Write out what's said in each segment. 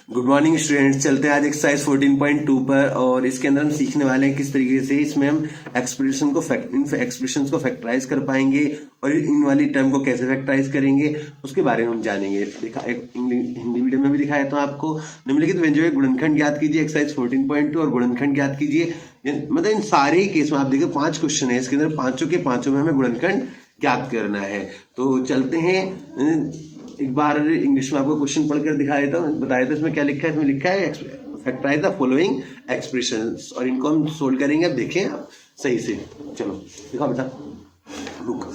Good morning students. चलते हैं आज एक्सरसाइज 14.2 पर और इसके अंदर हम सीखने वाले हैं किस तरीके से इसमें हम एक्सप्रेशन को एक्सप्रेशंस को फैक्टराइज कर पाएंगे और इन वाली टर्म को कैसे फैक्टराइज करेंगे उसके बारे में हम जानेंगे। हिंदी मीडियम में भी दिखाया था आपको। निम्नलिखित व्यंजकों के गुणनखंड ज्ञात कीजिए, एक्सरसाइज 14.2 और गुणनखंड ज्ञात कीजिए। मतलब इन सारे केस में आप देखिए 5 क्वेश्चन है, इसके अंदर पांचों के पांचों में हमें गुणनखंड ज्ञात करना है। तो चलते हैं, एक बार इंग्लिश में आपको क्वेश्चन पढ़कर दिखा देता हूँ, बता देता हूँ इसमें क्या लिखा है। इसमें लिखा है फैक्टराइज द फॉलोइंग एक्सप्रेशंस और इनको हम सोल्व करेंगे। अब देखें आप सही से। चलो देखो बेटा, रुक।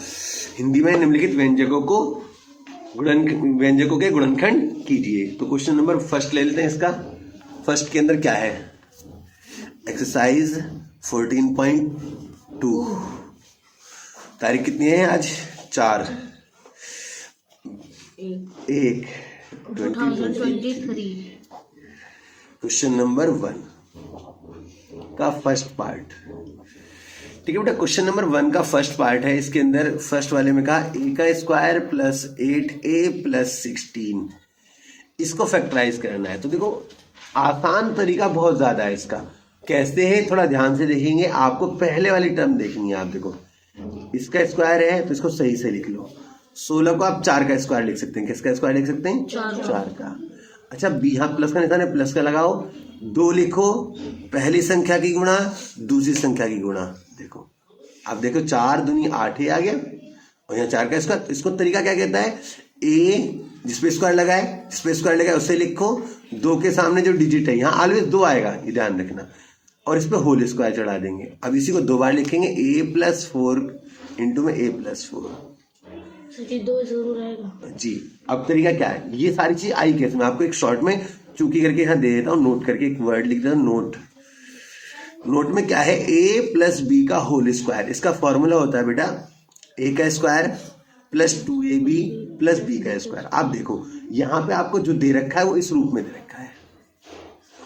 हिंदी में निम्नलिखित व्यंजकों के गुणनखंड कीजिए। तो क्वेश्चन नंबर फर्स्ट ले लेते हैं। इसका फर्स्ट के अंदर क्या है, एक्सरसाइज 14.2। तारीख कितनी है आज? 4/1 2023। क्वेश्चन नंबर 1 का फर्स्ट पार्ट। ठीक है बेटा, क्वेश्चन नंबर 1 का फर्स्ट पार्ट है। इसके अंदर फर्स्ट वाले में कहा a का स्क्वायर प्लस 8a प्लस 16, इसको फैक्टराइज करना है। तो देखो आसान तरीका बहुत ज्यादा है इसका। कैसे है थोड़ा ध्यान से देखेंगे। आपको पहले वाली टर्म देखनी है। आप देखो इसका स्क्वायर है तो इसको सही से लिख लो। 16 को आप 4 का स्क्वायर लिख सकते हैं। किसका स्क्वायर लिख सकते हैं? 4 का। अच्छा बी, यहाँ प्लस का निशान है, प्लस का लगाओ। 2 लिखो, पहली संख्या की गुणा दूसरी संख्या की गुणा। देखो अब देखो 4 दूनी 8 ही आ गया और यहाँ 4 का स्क्वायर। इसको तरीका क्या कहता है? ए जिसपे स्क्वायर लगाए उससे लिखो। 2 के सामने जो डिजिट है यहाँ ऑलवेज 2 आएगा, ये ध्यान रखना, और इस पे होल स्क्वायर चढ़ा देंगे। अब इसी को 2 बार लिखेंगे, a+4 इंटू में a+4 2 जरूर आएगा जी। अब तरीका क्या है, ये सारी चीज आई कैसे? मैं आपको एक शॉर्ट में चूकी करके यहाँ दे देता हूँ, नोट करके एक वर्ड लिख देता हूँ। नोट में क्या है, a प्लस बी का होल स्क्वायर। इसका फॉर्मूला होता है बेटा a का square plus 2ab plus b का स्क्वायर। आप देखो यहाँ पे आपको जो दे रखा है वो इस रूप में दे रखा है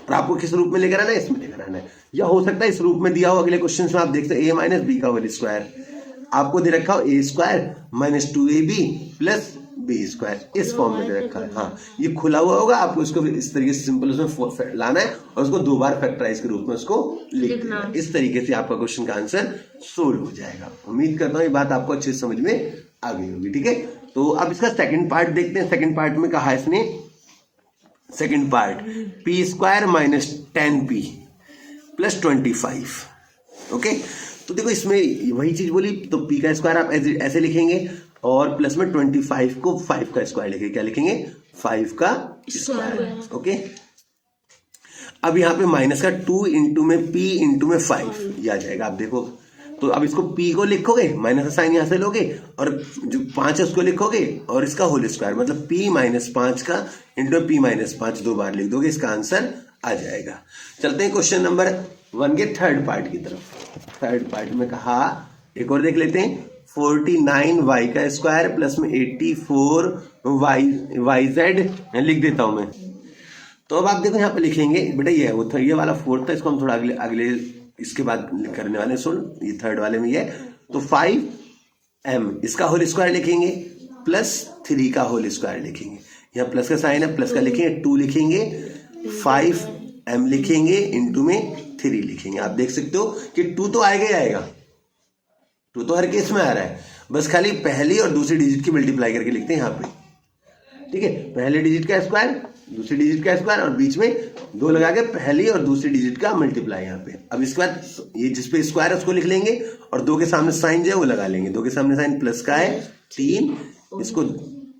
और आपको किस रूप में लेकर आना है? इसमें लेकर आना है। या हो सकता है इस रूप में दिया हो अगले क्वेश्चन में, आप देखते हैं a माइनस बी का होल स्क्वायर। आपको दे रखा हो a square minus 2ab plus B square, इस फॉर्म में दे रखा है। हाँ ये खुला हुआ होगा, आपको इसको इस तरीके से सिंपल उसमें लाना है और उसको 2 बार फैक्टराइज के रूप में उसको लिखना है। इस तरीके से आपका क्वेश्चन का आंसर सोल्व हो जाएगा। उम्मीद करता हूँ ये बात आपको अच्छे से समझ में आ गई होगी। ठीक है, तो अब इसका सेकंड पार्ट देखते हैं। सेकंड पार्ट में कहा है इसने, second part p square minus 10p plus 25। Okay, तो देखो इसमें वही चीज बोली, तो p का स्क्वायर आप ऐसे लिखेंगे और प्लस में 25 को 5 का स्क्वायर लिखेंगे। क्या लिखेंगे? 5 का स्क्वायर। ओके, अब यहाँ पे माइनस का 2 इंटू में p इंटू में 5 ये आ जाएगा। आप देखो तो अब इसको p को लिखोगे, माइनस का साइन यहाँ से लोगे और जो 5 है उसको लिखोगे और इसका होल स्क्वायर, मतलब p माइनस 5 का इंटू p माइनस 5 2 बार लिख दोगे, इसका आंसर आ जाएगा। चलते हैं क्वेश्चन नंबर 1 के थर्ड पार्ट की तरफ। थर्ड पार्ट में कहा, एक और देख लेते हैं, 49y का स्क्वायर प्लस में 84yz लिख देता हूं मैं। तो अब आप देखो यहाँ पे लिखेंगे बेटा, ये वो ये वाला 4 था, इसको हम थोड़ा अगले इसके बाद करने वाले। सुन, ये थर्ड वाले में ये, तो 5m इसका होल स्क्वायर लिखेंगे प्लस 3 का होल स्क्वायर लिखेंगे। यहाँ प्लस का साइन है, प्लस का लिखेंगे, 2 लिखेंगे, 5m लिखेंगे, इंटू में 3 लिखेंगे। आप देख सकते हो कि 2 तो आएगा ही आएगा, 2 तो हर केस में आ रहा है, बस खाली पहली और दूसरी डिजिट की मल्टीप्लाई करके लिखते हैं यहाँ पे। ठीक है, पहले डिजिट का स्क्वायर दूसरी डिजिट का स्क्वायर और बीच में 2 लगा के पहली और दूसरी डिजिट का मल्टीप्लाई यहाँ पे। अब इसके बाद ये जिसपे स्क्वायर है उसको लिख लेंगे और 2 के सामने साइन जो है वो लगा लेंगे। 2 के सामने साइन प्लस का है 3, इसको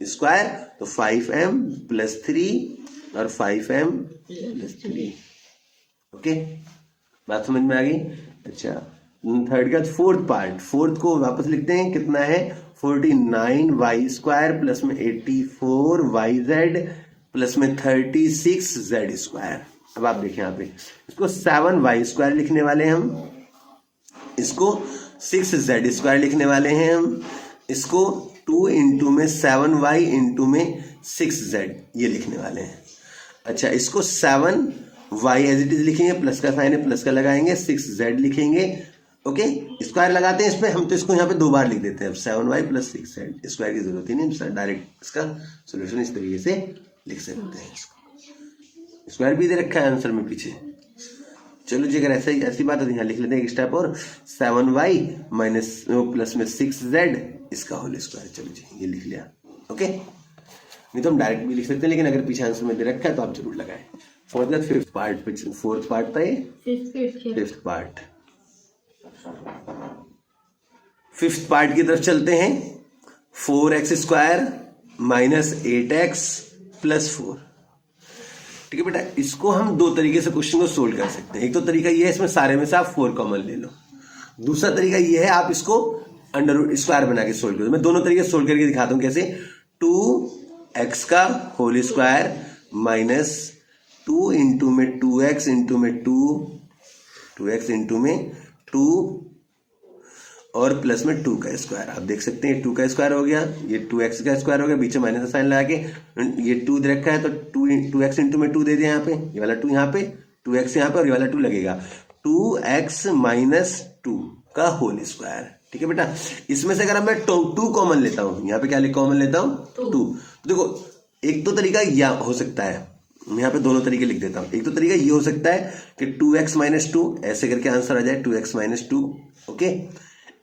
स्क्वायर, तो 5m प्लस 3 और 5m प्लस 3। ओके, बात समझ में आ गई? अच्छा, थर्ड का फोर्थ पार्ट, फोर्थ को वापस लिखते हैं। कितना है? 49y स्क्वायर प्लस में 84yz प्लस में 36z स्क्वायर। अब आप देखें यहाँ पे, इसको 7y स्क्वायर लिखने वाले हैं हम, इसको 6z स्क्वायर लिखने वाले हैं हम, इसको 2 इंटू में 7y इंटू में 6z ये लिखने वाले हैं। अच्छा, इसको 7y एज इट इज लिखेंगे, प्लस का साइन है, प्लस का लगाएंगे, 6z लिखेंगे। ओके, स्क्वायर लगाते हैं इसमें हम, तो इसको यहाँ पे 2 बार लिख देते हैं। अब 7y प्लस 6z, स्क्वायर की जरूरत ही नहीं, डायरेक्ट इसका सोल्यूशन इस तरीके से लिख सकते हैं। स्क्वायर भी दे रखा है आंसर में पीछे। चलो जी, अगर ऐसी बात है तो यहाँ लिख लेते हैं एक स्टेप और, 7y माइनस प्लस में 6z इसका होल स्क्वायर। चलो जी, ये लिख लिया। ओके, नहीं तो हम डायरेक्ट भी लिख सकते हैं, लेकिन अगर पीछे आंसर में दे रखा है तो आप जरूर लगाएं। फिफ्थ पार्ट था ये, फिफ्थ पार्ट। फिफ्थ पार्ट की तरफ चलते हैं। 4x square minus 8x plus 4। ठीक है बेटा, इसको हम दो तरीके से क्वेश्चन को सोल्व कर सकते हैं। एक तो तरीका ये है, इसमें सारे में से आप 4 कॉमन ले लो। दूसरा तरीका ये है, आप इसको अंडर रूट स्क्वायर बना के सोल्व करो। मैं दोनों तरीके सोल्व करके दिखाता हूं कैसे। 2x का होल स्क्वायर माइनस 2 इंटू में 2x इंटू में 2x इंटू में 2 और प्लस में 2 का स्क्वायर। आप देख सकते हैं 2 का स्क्वायर हो गया, ये 2x का स्क्वायर हो गया, बीच में माइनस का साइन लगा के ये 2 दे रखा है तो 2x इंटू में 2 दे दिया यहाँ पे, ये वाला 2 यहाँ पे, 2x यहाँ पे और ये वाला 2 लगेगा। 2x माइनस 2 का होल स्क्वायर। ठीक है बेटा, इसमें से अगर मैं 2 कॉमन लेता हूँ, यहाँ पे क्या कॉमन लेता हूँ 2। देखो एक तो तरीका यह हो सकता है, मैं यहाँ पे दोनों तरीके लिख देता हूँ। एक तो तरीका ये हो सकता है कि 2x माइनस 2 ऐसे करके आंसर आ जाए 2x माइनस 2। ओके,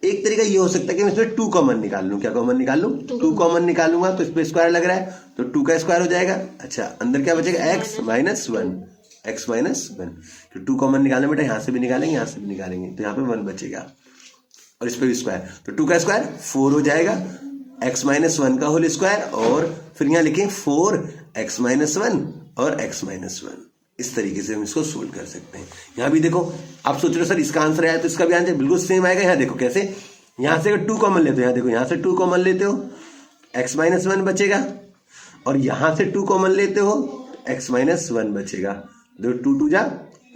एक तरीका ये हो सकता है कि मैं इसमें 2 कॉमन निकाल लूं। क्या कॉमन निकाल लूं? 2 कॉमन निकालूंगा तो इस पे स्क्वायर लग रहा है तो 2 का स्क्वायर हो जाएगा। अच्छा, अंदर क्या बचेगा? x minus 1। तो 2 कॉमन निकालने बेटा, यहाँ से भी निकालेंगे, यहाँ से भी निकालेंगे, तो यहाँ पे 1 बचेगा और इस पे भी स्क्वायर, तो 2 का स्क्वायर 4 हो जाएगा, x माइनस 1 का होल स्क्वायर, और फिर यहाँ लिखें 4x माइनस 1 और x माइनस 1। इस तरीके से हम इसको सोल्व कर सकते हैं। यहाँ भी देखो, आप सोच रहे हो सर इसका आंसर आया तो इसका भी आंसर बिल्कुल सेम आएगा। यहाँ देखो कैसे, यहाँ से अगर 2 कॉमन लेते हो, यहाँ देखो यहाँ से 2 कॉमन लेते हो x माइनस 1 बचेगा, और यहाँ से 2 कॉमन लेते हो x माइनस 1 बचेगा। देखो 2 2 जा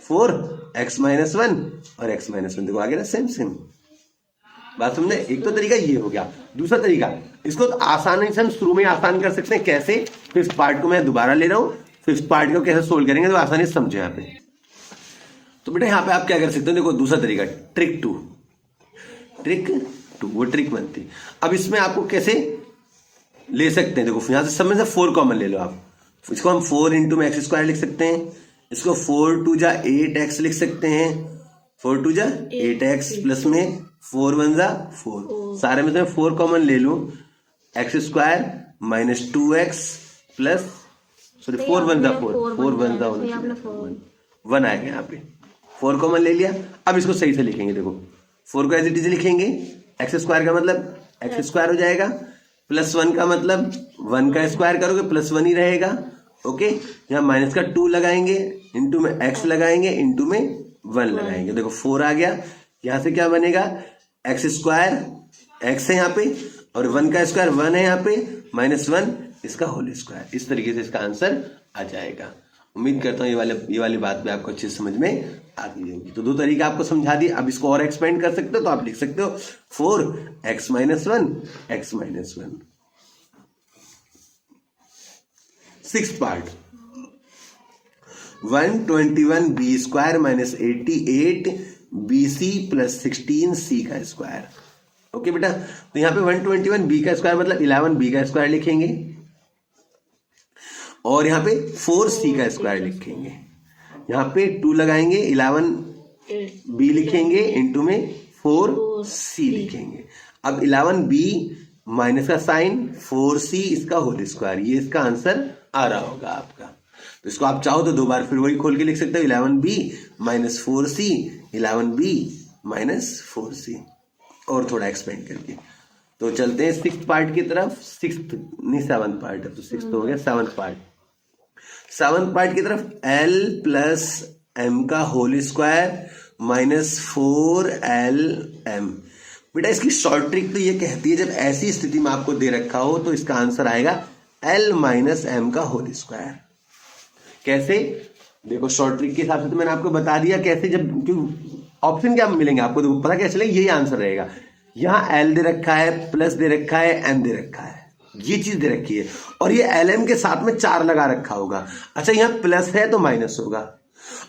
4, x माइनस 1 और x माइनस 1, देखो आगे ना सेम बात समझे। एक तो तरीका ये हो गया। दूसरा तरीका, इसको तो आसानी से हम शुरू में आसान कर सकते हैं। कैसे? फिफ्थ पार्ट को मैं दोबारा ले रहा हूँ, फिफ्थ पार्ट को कैसे सोल्व करेंगे तो आसानी से समझे यहाँ पे। तो बेटा यहाँ पे आप क्या कर सकते हो, देखो दूसरा तरीका, ट्रिक टू, वो ट्रिक बनती। अब इसमें आपको कैसे ले सकते हैं, देखो यहाँ से सब में से 4 कॉमन ले लो आप। इसको हम 4 इंटू में एक्स स्क्वायर लिख सकते हैं, इसको 4 2 जा 8x लिख सकते हैं, 4 2 जा 8x प्लस में 4 1 जा 4। सारे में से 4 कॉमन ले लूं, x square minus 2x plus 4 1 जा 4 1 जा 1 आएगा। यहाँ पे 4 कॉमन ले लिया। अब इसको सही से लिखेंगे, देखो 4 को एज इट इज लिखेंगे, एक्स स्क्वायर का मतलब एक्स स्क्वायर हो जाएगा, प्लस 1 का मतलब 1 का स्क्वायर करोगे प्लस 1 ही रहेगा। ओके, यहाँ माइनस का 2 लगाएंगे, इंटू में x लगाएंगे, इंटू में 1 लगाएंगे, देखो 4 आ गया। यहाँ से क्या बनेगा, एक्स स्क्वायर x है यहाँ पे, और 1 का स्क्वायर 1 है यहाँ पे, माइनस 1 इसका होल स्क्वायर। इस तरीके से इसका आंसर आ जाएगा। उम्मीद करता हूँ ये वाली बात भी आपको अच्छे से समझ में आ गई होगी। तो 2 तरीके आपको समझा दिए। अब इसको और एक्सपेंड कर सकते हो, तो आप लिख सकते हो 4x minus 1 x minus 1। Sixth part, 121b square minus 88bc plus 16c का स्क्वायर। ओके बेटा, तो यहाँ पे 121b का स्क्वायर मतलब 11b का स्क्वायर लिखेंगे, और यहाँ पे 4c का स्क्वायर लिखेंगे। यहाँ पे 2 लगाएंगे, 11b लिखेंगे, इंटू में 4c लिखेंगे। अब 11b माइनस का साइन, 4c इसका होल स्क्वायर, ये इसका आंसर आ रहा होगा आपका। तो इसको आप चाहो तो 2 बार फिर वही खोल के लिख सकते हो, 11b minus 4c, 11b minus 4c, और थोड़ा एक्सपेंड करके। तो चलते हैं सिक्स्थ पार्ट की तरफ। सेवंथ पार्ट है तो सिक्स्थ हो गया, सेवंथ पार्ट की तरफ, l प्लस m का होल स्क्वायर माइनस 4lm। बेटा इसकी शॉर्ट ट्रिक तो ये कहती है, जब ऐसी स्थिति में आपको दे रखा हो तो इसका आंसर आएगा l माइनस m का होल स्क्वायर। कैसे? देखो शॉर्ट ट्रिक के हिसाब से तो मैंने आपको बता दिया कैसे, जब क्यों ऑप्शन क्या मिलेंगे आपको, देखो पता कैसे चलेगा, यही आंसर रहेगा। यहाँ l दे रखा है, प्लस दे रखा है, m दे रखा है, ये चीज दे रखी है, और ये lm के साथ में 4 लगा रखा होगा। अच्छा, यहाँ प्लस है तो माइनस होगा,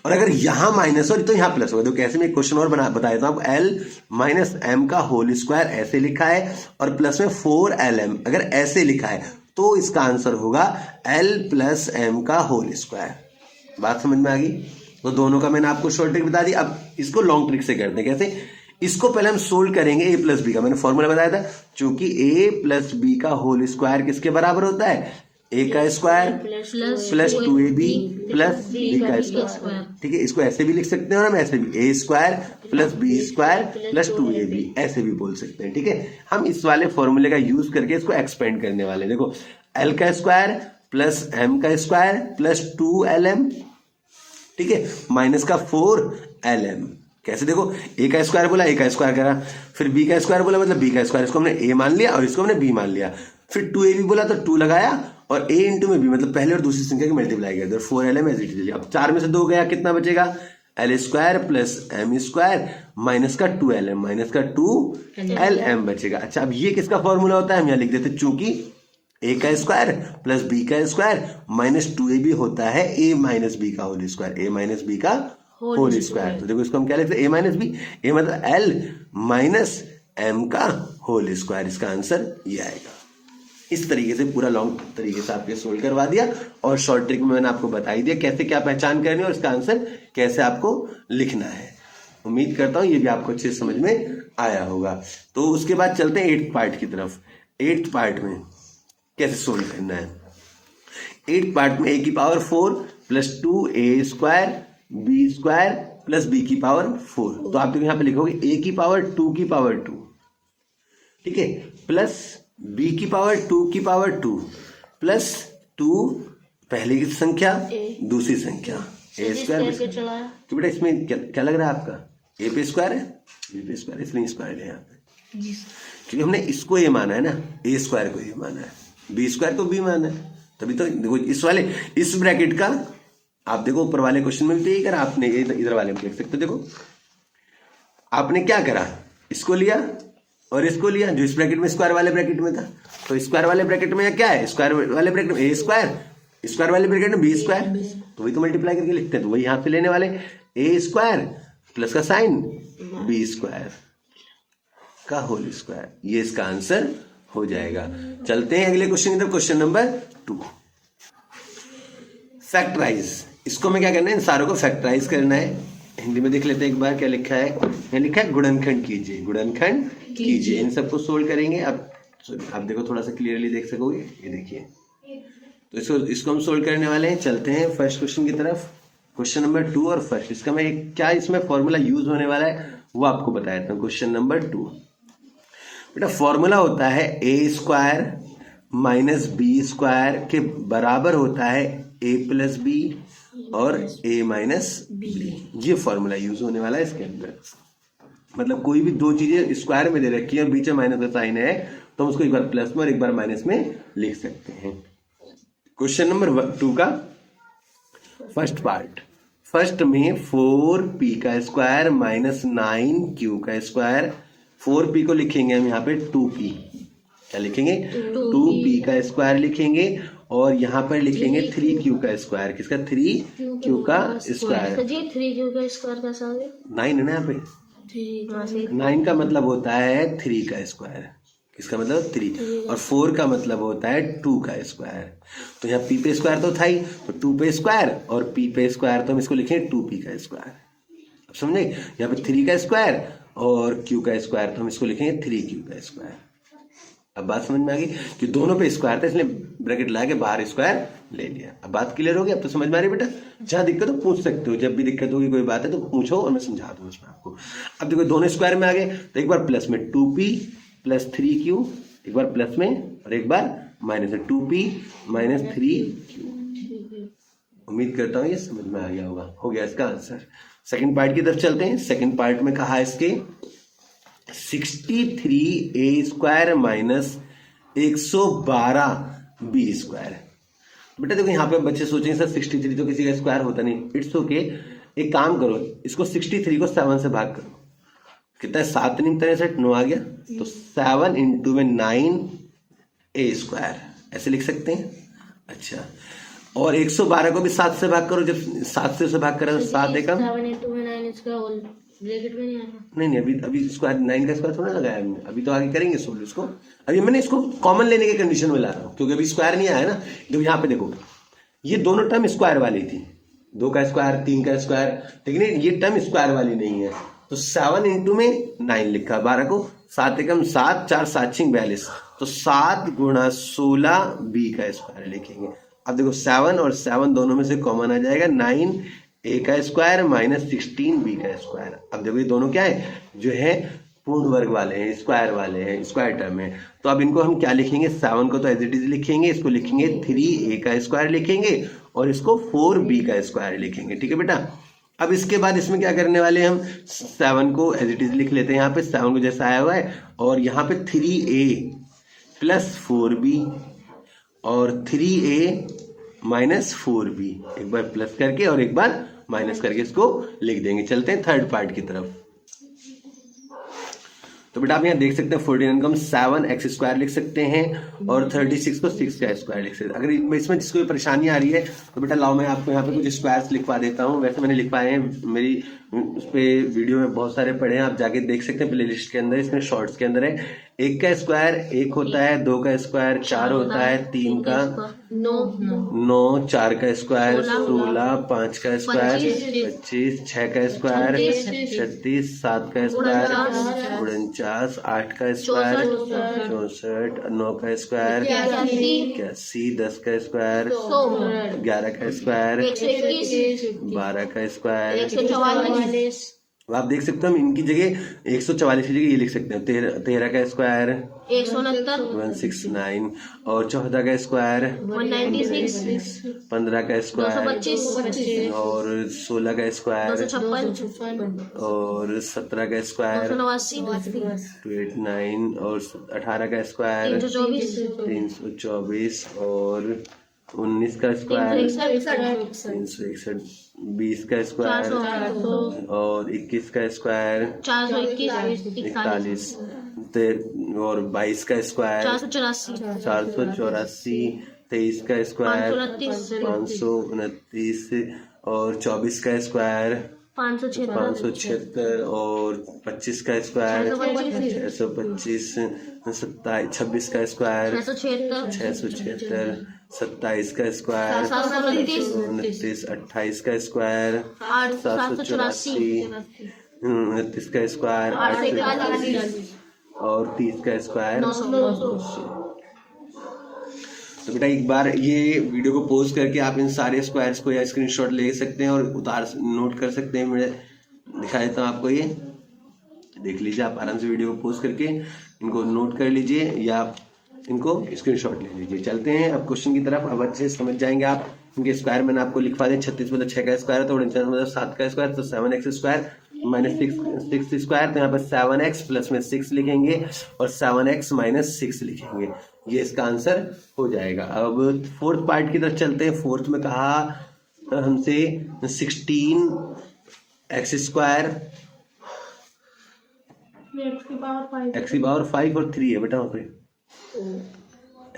और अगर यहाँ माइनस हो तो यहाँ प्लस होगा। तो कैसे मैं क्वेश्चन और बता देता हूँ, l माइनस m का होल स्क्वायर ऐसे लिखा है, और प्लस में 4lm अगर ऐसे लिखा है, तो इसका आंसर होगा l प्लस m का होल स्क्वायर। बात समझ में आ गई? तो दोनों का मैंने आपको शॉर्ट ट्रिक बता दी। अब इसको लॉन्ग ट्रिक से करते हैं। कैसे? इसको पहले हम सोल्व करेंगे ए प्लस बी का। मैंने फॉर्मूला बताया था, चूंकि ए प्लस बी का होल स्क्वायर किसके बराबर होता है? ए का square plus 2ab plus B का स्क्वायर। ठीक है, इसको ऐसे भी लिख सकते हैं और हम ऐसे भी, A square plus B square plus 2ab ऐसे भी बोल सकते हैं। ठीक है, हम इस वाले फॉर्मूले का यूज करके इसको एक्सपेंड करने वाले हैं। देखो, एल का स्क्वायर प्लस एम का स्क्वायर प्लस 2lm, ठीक है, माइनस का 4lm। कैसे? देखो, ए का स्क्वायर बोला, ए का स्क्वायर करा, फिर बी का स्क्वायर बोला मतलब बी का स्क्वायर, इसको हमने ए मान लिया और इसको हमने बी मान लिया। फिर 2ab बोला तो 2 लगाया और a इंटू में बी, मतलब पहले और दूसरी संख्या की मल्टीप्लाई किया, 4lm एज इट इज। अब 4 में से 2 गया, कितना बचेगा? L square plus M square minus का 2lm, माइनस का 2lm बचेगा। अच्छा, अब ये किसका फॉर्मूला होता है? हम यहाँ लिख देते, चूंकि ए का स्क्वायर प्लस बी का स्क्वायर माइनस 2ab होता है ए माइनस बी का होल स्क्वायर, ए माइनस बी का होल स्क्वायर। तो देखो, इसको हम क्या लिखते हैं? ए माइनस बी, ए मतलब एल माइनस एम का होल स्क्वायर। इसका आंसर ये आएगा। इस तरीके से पूरा लॉन्ग तरीके से आपके सोल्व करवा दिया और शॉर्ट ट्रिक में मैंने आपको बता ही दिया कैसे क्या पहचान करनी है और इसका आंसर कैसे आपको लिखना है। उम्मीद करता हूं ये भी आपको अच्छे समझ में आया होगा। तो उसके बाद चलते हैं 8th पार्ट की तरफ। 8th पार्ट में कैसे सोल्व करना है? 8th पार्ट में a की power 4 plus 2a square B square plus B की पावर 4। तो आप यहाँ पे लिखोगे a की पावर 2 की पावर 2, ठीक है, प्लस b की पावर 2 की पावर 2 प्लस 2 पहली की संख्या दूसरी संख्या ए स्क्वायर। तो बेटा इसमें क्या लग रहा है आपका? ए पे स्क्वायर है, बी पे स्क्वायर, इसलिए स्क्वायर है यहाँ पे, क्योंकि हमने इसको ये माना है ना, ए स्क्वायर को ये माना है, बी स्क्वायर को बी माना है। तभी तो देखो इस वाले इस ब्रैकेट का आप देखो ऊपर वाले क्वेश्चन में भी तो यही करा आपने, इधर वाले में देख सकते हो। देखो आपने क्या करा, इसको लिया और इसको लिया, जो इस ब्रैकेट में स्क्वायर वाले ब्रैकेट में था। तो स्क्वायर वाले ब्रैकेट में क्या है? स्क्वायर वाले ब्रैकेट में ए स्क्वायर, स्क्वायर वाले ब्रैकेट में बी स्क्वायर, तो वही तो मल्टीप्लाई करके लिखते हैं। तो वही यहां से लेने वाले, ए स्क्वायर प्लस का साइन बी स्क्वायर का होल स्क्वायर, ये इसका आंसर हो जाएगा। चलते हैं अगले क्वेश्चन की तरफ। Question number 2, factorise. इसको में क्या करना है? इन सारों को फैक्टराइज करना है। हिंदी में देख लेते हैं एक बार क्या लिखा है। यहाँ लिखा है गुणनखंड कीजिए, गुणनखंड कीजिए। इन सबको सोल्व करेंगे। अब आप देखो थोड़ा सा क्लियरली देख सकोगे, ये देखिए। तो इसको हम सोल्व करने वाले हैं। चलते हैं फर्स्ट क्वेश्चन की तरफ। क्वेश्चन नंबर 2 और फर्स्ट, इसका मैं क्या इसमें फॉर्मूला यूज होने वाला है वो आपको बता देता हूँ। क्वेश्चन नंबर 2 बेटा, फॉर्मूला होता है ए स्क्वायर माइनस बी स्क्वायर के बराबर होता है ए प्लस बी और a माइनस बी। ये फॉर्मूला यूज होने वाला है इसके अंदर। मतलब कोई भी दो चीजें स्क्वायर में दे रखी है और बीच में माइनस का साइन है, तो हम उसको एक बार प्लस में और एक बार माइनस में लिख सकते हैं। क्वेश्चन नंबर 2 का फर्स्ट पार्ट। फर्स्ट में 4p का स्क्वायर माइनस 9q का स्क्वायर, 4p को लिखेंगे हम यहाँ पे 2p, क्या लिखेंगे? 2p का स्क्वायर लिखेंगे और यहाँ पर लिखेंगे 3q का स्क्वायर। किसका? 3q का स्क्वायर। 3q का स्क्वायर कैसा हो गया? 9 है ना यहाँ पे, 9 का मतलब होता है 3 का स्क्वायर। इसका मतलब 3 और 4 का मतलब होता है 2 का स्क्वायर। तो यहाँ p पे स्क्वायर तो था ही, तो 2 पे स्क्वायर और p पे स्क्वायर, तो हम इसको लिखेंगे 2p का स्क्वायर। अब समझे? यहाँ पे 3 का स्क्वायर और q का स्क्वायर, तो हम इसको लिखेंगे 3q का स्क्वायर। अब बात समझ में आ गई कि दोनों पे स्क्वायर था, इसलिए ब्रैकेट लगा के बाहर स्क्वायर ले लिया। अब बात क्लियर होगी? अब तो समझ में आ रही बेटा? जहाँ दिक्कत हो पूछ सकते हो, जब भी दिक्कत होगी कोई बात है तो पूछो और मैं समझा दूँ उसमें आपको। अब देखो दोनों स्क्वायर में आ गए, तो एक बार प्लस में 2p प्लस 3q, एक बार प्लस में और एक बार माइनस में 2p माइनस 3q। उम्मीद करता हूँ ये समझ में आ गया होगा। हो गया इसका आंसर। सेकेंड पार्ट की तरफ चलते हैं। सेकेंड पार्ट में कहा इसके 63a square minus 112b square. बेटा देखो यहाँ पे बच्चे सोचेंगे सर 63 तो किसी का स्क्वायर होता नहीं। इट्स ओके, एक काम करो, इसको 63 को 7 से भाग करो। कितना है? 7 9 63, 9 आ गया। तो 7 इंटू में 9a स्क्वायर, ऐसे लिख सकते हैं। अच्छा, और 112 को भी 7 से भाग करो। जब 7 से भाग करा तो 7 एकम 7 इंटू में 9 इसका होल ब्रैकेट में नहीं आएगा। नहीं अभी स्क्वायर 9 का स्क्वायर थोड़ा लगाया हमने, अभी तो आगे करेंगे सोल्व इसको। अभी मैंने इसको कॉमन लेने के कंडीशन में ला रहा हूँ, क्योंकि अभी स्क्वायर नहीं आया ना। तो यहाँ पे देखो ये दोनों टर्म स्क्वायर वाली थी, 2 का स्क्वायर, 3 का स्क्वायर, ठीक है। ये टर्म स्क्वायर वाली नहीं है, तो 7 इंटू में 9 लिखा, 12 को 7 एकम 7, 4 7 6 42, तो 7 गुणा 16 बी का स्क्वायर लिखेंगे। अब देखो 7 और 7 दोनों में से कॉमन आ जाएगा, 9 ए का स्क्वायर माइनस 16 बी का स्क्वायर। अब देखो ये दोनों क्या है, जो है पूर्ण वर्ग वाले हैं, स्क्वायर वाले हैं, स्क्वायर टर्म है। तो अब इनको हम क्या लिखेंगे, 7 को तो एज इट इज लिखेंगे, इसको लिखेंगे 3 ए का स्क्वायर लिखेंगे और इसको 4 बी का स्क्वायर लिखेंगे, ठीक है बेटा। अब इसके बाद इसमें क्या करने वाले हम, 7 को एज इट इज लिख लेते हैं, यहाँ पे 7 को जैसा आया हुआ है, और यहाँ पे 3a प्लस 4b और 3a माइनस 4b, एक बार प्लस करके और एक बार माइनस करके इसको लिख देंगे। चलते हैं थर्ड पार्ट की तरफ। तो बेटा आप यहाँ देख सकते हैं 14 को हम 7x² लिख सकते हैं और 36 को 6 का स्क्वायर लिख सकते हैं। अगर इसमें जिसको भी परेशानी आ रही है तो बेटा लाओ मैं आपको यहाँ पे कुछ स्क्वायर्स लिखवा देता हूँ। वैसे मैंने लिखवाए हैं, मेरी उस पे वीडियो में बहुत सारे पढ़े हैं, आप जाके देख सकते हैं प्लेलिस्ट के अंदर, इसमें शॉर्ट्स के अंदर है। 1 का स्क्वायर 1 होता है, 2 का स्क्वायर 4 होता है, 3 का 9, 4 का स्क्वायर 16, 5 का स्क्वायर 25, 6 का स्क्वायर 36, 7 का स्क्वायर 49, 8 का स्क्वायर 64, 9 का स्क्वायर 81, 10 का स्क्वायर 11 का स्क्वायर 12 का स्क्वायर। आप देख सकते हो हम इनकी जगह 144 की जगह ये लिख सकते हैं, 13 का स्क्वायर 169 और 14 का स्क्वायर 196, 15 का स्क्वायर और 16 का स्क्वायर और 17 का स्क्वायर 289 और 18 का स्क्वायर 324 और 19 का स्क्वायर 361, 20 का स्क्वायर और 21 का स्क्वायर 41 और 22 का स्क्वायर 484, 23 का स्क्वायर 529 और 24 का स्क्वायर 576 और 25 का स्क्वायर 625, 26 का स्क्वायर 676, 27 का स्क्वायर 29, 28 का स्क्वायर 784, 29 का स्क्वायर 841 और 30 का स्क्वायर 900। तो बेटा एक बार ये वीडियो को पॉज करके आप इन सारे स्क्वायर्स को या स्क्रीनशॉट ले सकते हैं और नोट कर सकते हैं। मैं दिखा देता हूँ आपको, ये देख लीजिए, आप आराम से वीडियो को पॉज करके इनको नोट कर लीजिए या इनको स्क्रीनशॉट ले लीजिए। चलते हैं अब क्वेश्चन की तरफ। अब अच्छे से समझ जाएंगे आप। इनके स्क्वायर मैंने आपको लिखवा दिया, 36 मतलब 6 का स्क्वायर है, तो 49 मतलब 7 का स्क्वायर, तो 7x स्क्वायर माइनस 6 स्क्वायर, तो यहाँ पर 7x प्लस में 6 लिखेंगे और 7x माइनस 6 लिखेंगे, ये इसका आंसर हो जाएगा। अब फोर्थ पार्ट की तरफ चलते हैं। फोर्थ में कहा हमसे 16x स्क्वायर x की पावर 5 और 3 है बेटा, वहाँ पे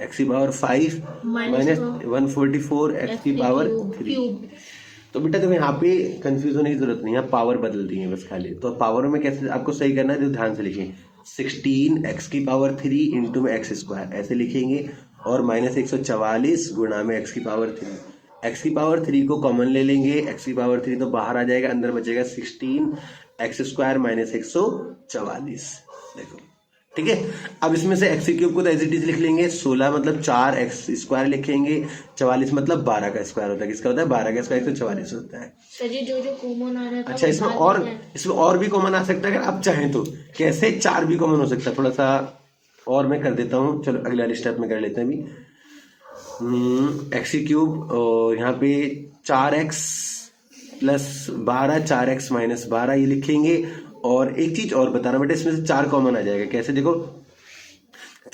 x की पावर 5 माइनस 144 x की पावर 3। तो बेटा देखो यहाँ पे कंफ्यूज होने की जरूरत नहीं है, पावर बदल दी है बस खाली। तो पावर में कैसे आपको सही करना है, जो ध्यान से लिखें, 16x की पावर 3 इंटू में x स्क्वायर ऐसे लिखेंगे और माइनस 144 गुणा में x की पावर 3। x की पावर 3 को कॉमन ले लेंगे, x की पावर 3 तो बाहर आ जाएगा, अंदर बचेगा 16x स्क्वायर माइनस 144। देखो ठीक है। अब इसमें से x क्यूब को तो एज इट इज लिख लेंगे, 16 मतलब 4x स्क्वायर लिखेंगे, 44 मतलब 12 का स्क्वायर होता है। किसका होता है? 12 का स्क्वायर, 144 होता है। जो कॉमन आ रहा है, अच्छा इसमें और भी कॉमन आ सकता है अगर आप चाहें तो। कैसे? 4 भी कॉमन हो सकता है, थोड़ा सा और मैं कर देता हूँ। चलो अगले वाले स्टेप में कर लेते हैं अभी। x क्यूब और यहाँ पे 4x प्लस 12, 4x माइनस 12 ये लिखेंगे। और एक चीज और बता रहा हूँ बेटा, इसमें से 4 कॉमन आ जाएगा। कैसे? देखो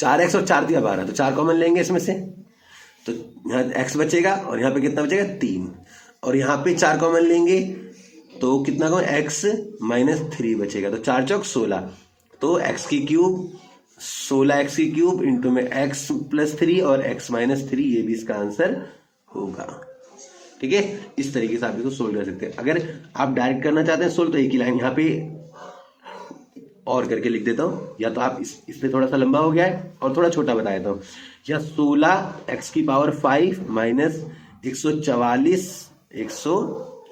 4x और 4 दिया 12, तो 4 कॉमन लेंगे इसमें से, तो यहाँ x बचेगा और यहाँ पे कितना बचेगा? 3। और यहाँ पे 4 कॉमन लेंगे तो कितना कॉमन? x माइनस 3 बचेगा, तो 4 चौक 16, तो x की क्यूब 16x की क्यूब इंटू में x प्लस 3 और x माइनस 3, ये भी इसका आंसर होगा। ठीक है, इस तरीके से आप इसको सोल्व कर सकते हैं। अगर आप डायरेक्ट करना चाहते हैं सोल्व, तो एक ही लाइन यहाँ पे और करके लिख देता हूँ, या तो आप इसमें थोड़ा सा लंबा हो गया है और थोड़ा छोटा बता देता हूँ। या 16x की पावर 5 माइनस 144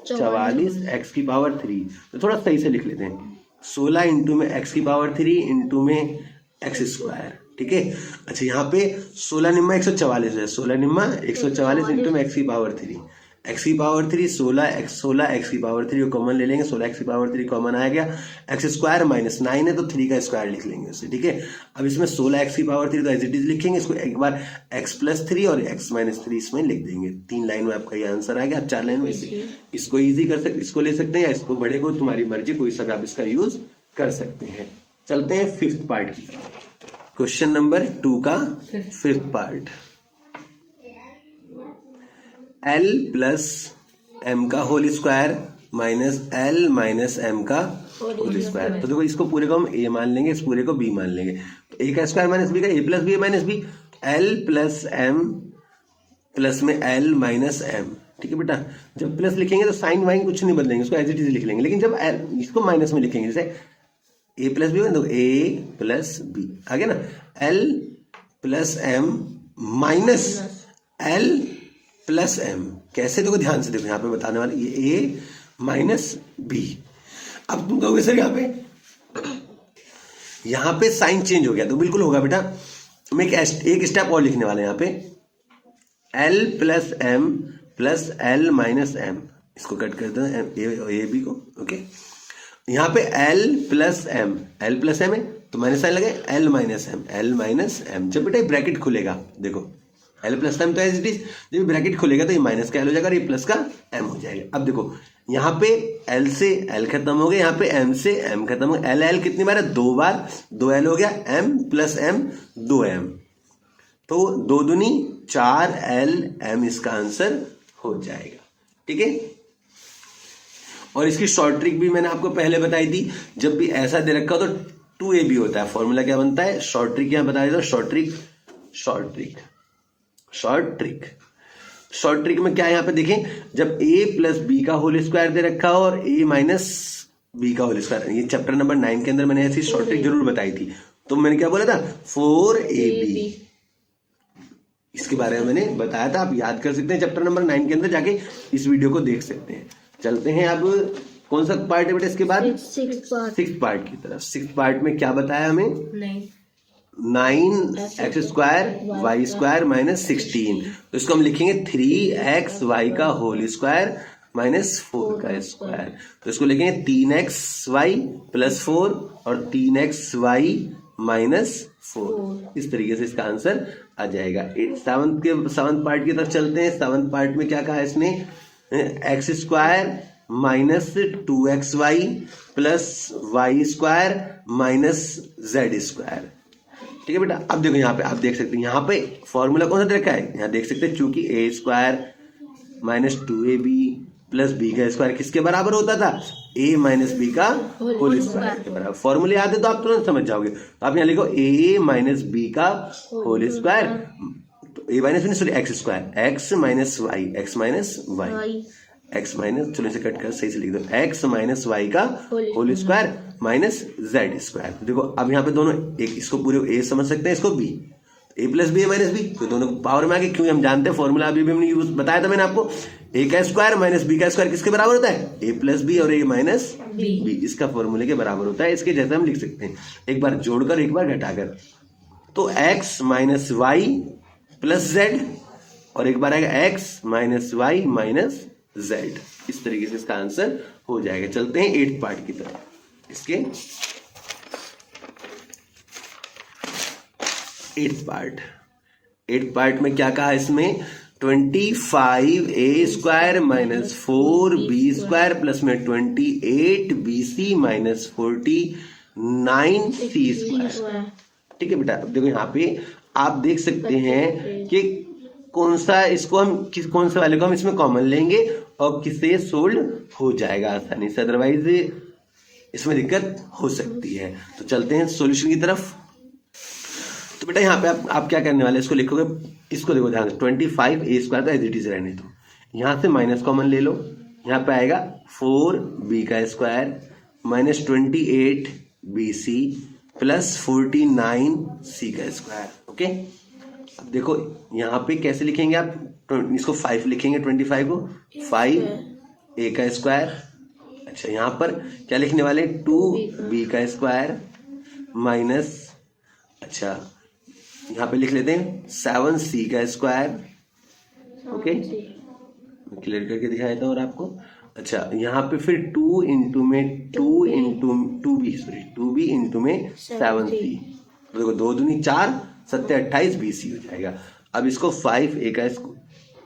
44 एक्स की पावर 3। तो थोड़ा सही से लिख लेते हैं, 16 इंटू में एक्स की पावर 3 इंटू में एक्स स्क्वायर, ठीक है। अच्छा यहाँ पे 16 निम्मा 144 है, 16 निम्मा 144 इंटू में एक्स की पावर 3, एक्स की पावर 3 16 एक्स की पावर 3 को कॉमन ले लेंगे, 16 एक्स की पावर 3 कॉमन आ गया, एक्स स्क्वायर माइनस 9 है तो 3 का स्क्वायर लिख लेंगे उससे, ठीक है। अब इसमें 16 एक्स की पावर 3 तो एज इट इज लिखेंगे, इसको एक बार एक्स प्लस 3 और एक्स माइनस 3 इसमें लिख देंगे। 3 लाइन में आपका ये आंसर आ गया। अब 4 लाइन में इसको ईजी कर सकते, इसको ले सकते हैं या इसको बड़े को, तुम्हारी मर्जी, कोई सा भी आप इसका यूज कर सकते हैं। चलते हैं फिफ्थ पार्ट की, क्वेश्चन नंबर 2 का fifth part, L plus m का whole square minus L minus m का होल स्क्वायर। तो देखो इसको पूरे को हम a मान लेंगे, इस पूरे को b मान लेंगे, तो a का स्क्वायर माइनस b का a plus b minus b, L plus m plus में L माइनस m, ठीक है बेटा। जब प्लस लिखेंगे तो साइन वाइन कुछ नहीं बदलेंगे, उसको एज इट इज लिख लेंगे, लेकिन जब इसको माइनस में लिखेंगे, जैसे a प्लस बी, तो a प्लस बी आ गया ना, L plus m minus L plus m। कैसे, देखो ध्यान से देखो, यहाँ पे बताने वाले ये a माइनस b। अब तुम कहोगे सर यहाँ पे साइन चेंज हो गया, तो बिल्कुल होगा बेटा। मैं एक स्टेप और लिखने वाला है यहाँ पे, L plus m plus L minus m, इसको कट कर दो ए बी को, ओके। यहाँ पे L प्लस m है तो माइनस साइन लगे, L माइनस m। जब बेटा ब्रैकेट खुलेगा, देखो L प्लस m तो एज इट इज, जब ब्रैकेट खुलेगा तो ये माइनस का L हो जाएगा और ये प्लस का m हो जाएगा। अब देखो यहाँ पे L से L खत्म हो गया, यहाँ पे M से M खत्म हो गया, L कितनी बार है, 2 बार, 2L हो गया, M प्लस m 2m, तो 2 दूनी 4LM इसका आंसर हो जाएगा, ठीक है। और इसकी शॉर्ट ट्रिक भी मैंने आपको पहले बताई थी, जब भी ऐसा दे रखा हो तो 2AB होता है, फॉर्मूला क्या बनता है, शॉर्ट ट्रिक यहाँ बता देता हूँ, शॉर्ट ट्रिक में क्या है, यहाँ पे देखें, जब a प्लस बी का होल स्क्वायर दे रखा हो और a माइनस बी का होल स्क्वायर, ये चैप्टर नंबर 9 के अंदर मैंने ऐसी शॉर्ट ट्रिक जरूर बताई थी। तो मैंने क्या बोला था, 4AB, इसके बारे में मैंने बताया था, आप याद कर सकते हैं, चैप्टर नंबर 9 के अंदर जाके इस वीडियो को देख सकते हैं। चलते हैं अब कौन सा पार्ट है बेटा इसके बाद, सिक्स पार्ट की तरफ। सिक्स पार्ट में क्या बताया हमें, 9x square Y square minus 16, तो इसको हम लिखेंगे 3x वाई का होल स्क्वायर माइनस 4 का स्क्वायर, तो इसको लिखेंगे 3x वाई प्लस 4 और 3x वाई माइनस 4। इस तरीके से इसका आंसर आ जाएगा। सेवंथ पार्ट की तरफ चलते हैं। सेवंथ पार्ट में क्या कहा इसने, X square minus 2x Y plus Y square minus Z square, ठीक है बेटा। अब देखो यहाँ पे आप देख सकते हैं, यहाँ पे फॉर्मूला कौन सा रखा है, यहाँ देख सकते हैं, चूंकि a square minus 2ab plus B का स्क्वायर किसके बराबर होता था, a माइनस बी का होल स्क्वायर के बराबर। फॉर्मूले याद है तो आप तुरंत समझ जाओगे। तो आप यहाँ लिखो a माइनस बी का होल स्क्वायर, तो a minus sorry X square, x minus Y, X minus Y, X minus, चलो इसे कट कर सही से लिख दो, एक्स माइनस वाई का whole square minus Z square. देखो अब यहाँ पे दोनों, एक इसको पूरे ए समझ सकते हैं, इसको बी, ए प्लस बी माइनस बी, तो दोनों पावर में आगे, क्यों हम जानते हैं फॉर्मूला अभी भी हमने यूज बताया था मैंने आपको, ए का स्क्वायर माइनस बी का स्क्वायर किसके बराबर होता है, ए प्लस बी और ए माइनस बी, इसका फॉर्मूले के बराबर होता है। इसके जैसे हम लिख सकते हैं, एक बार जोड़कर एक बार घटाकर, तो X minus Y plus Z और एक बार आएगा X minus Y minus Z. इस तरीके से इसका आंसर हो जाएगा। चलते हैं 8th पार्ट की तरफ। इसके 8th पार्ट में क्या कहा इसमें, 25a square minus 4b square plus में 28bc माइनस 49c स्क्वायर, ठीक है बेटा। अब देखो यहाँ पे आप देख सकते हैं कि कौन सा, इसको हम कौन से वाले को हम इसमें कॉमन लेंगे और किससे सोल्व हो जाएगा आसानी से, अदरवाइज इसमें दिक्कत हो सकती है। तो चलते हैं सॉल्यूशन की तरफ। तो बेटा यहाँ पे आप क्या करने वाले, इसको लिखोगे, इसको देखो ध्यान से, 25a स्क्वायर तो एज इट इज रहने दो, यहाँ से माइनस कॉमन ले लो, यहाँ पे आएगा 4b का square minus 28bc plus 49c का स्क्वायर, ओके। अब देखो यहाँ पे कैसे लिखेंगे आप, इसको 5 लिखेंगे, 25 को 5 ए का स्क्वायर। अच्छा यहाँ पर क्या लिखने वाले, 2b का स्क्वायर माइनस, अच्छा यहाँ पे लिख लेते हैं 7c का स्क्वायर। ओके, मैं क्लियर करके दिखा देता हूँ और आपको। अच्छा यहाँ पे फिर 2 बी इंटू में 7c। तो देखो 2 दूनी 4, 7 28 BC हो जाएगा। अब इसको 5a का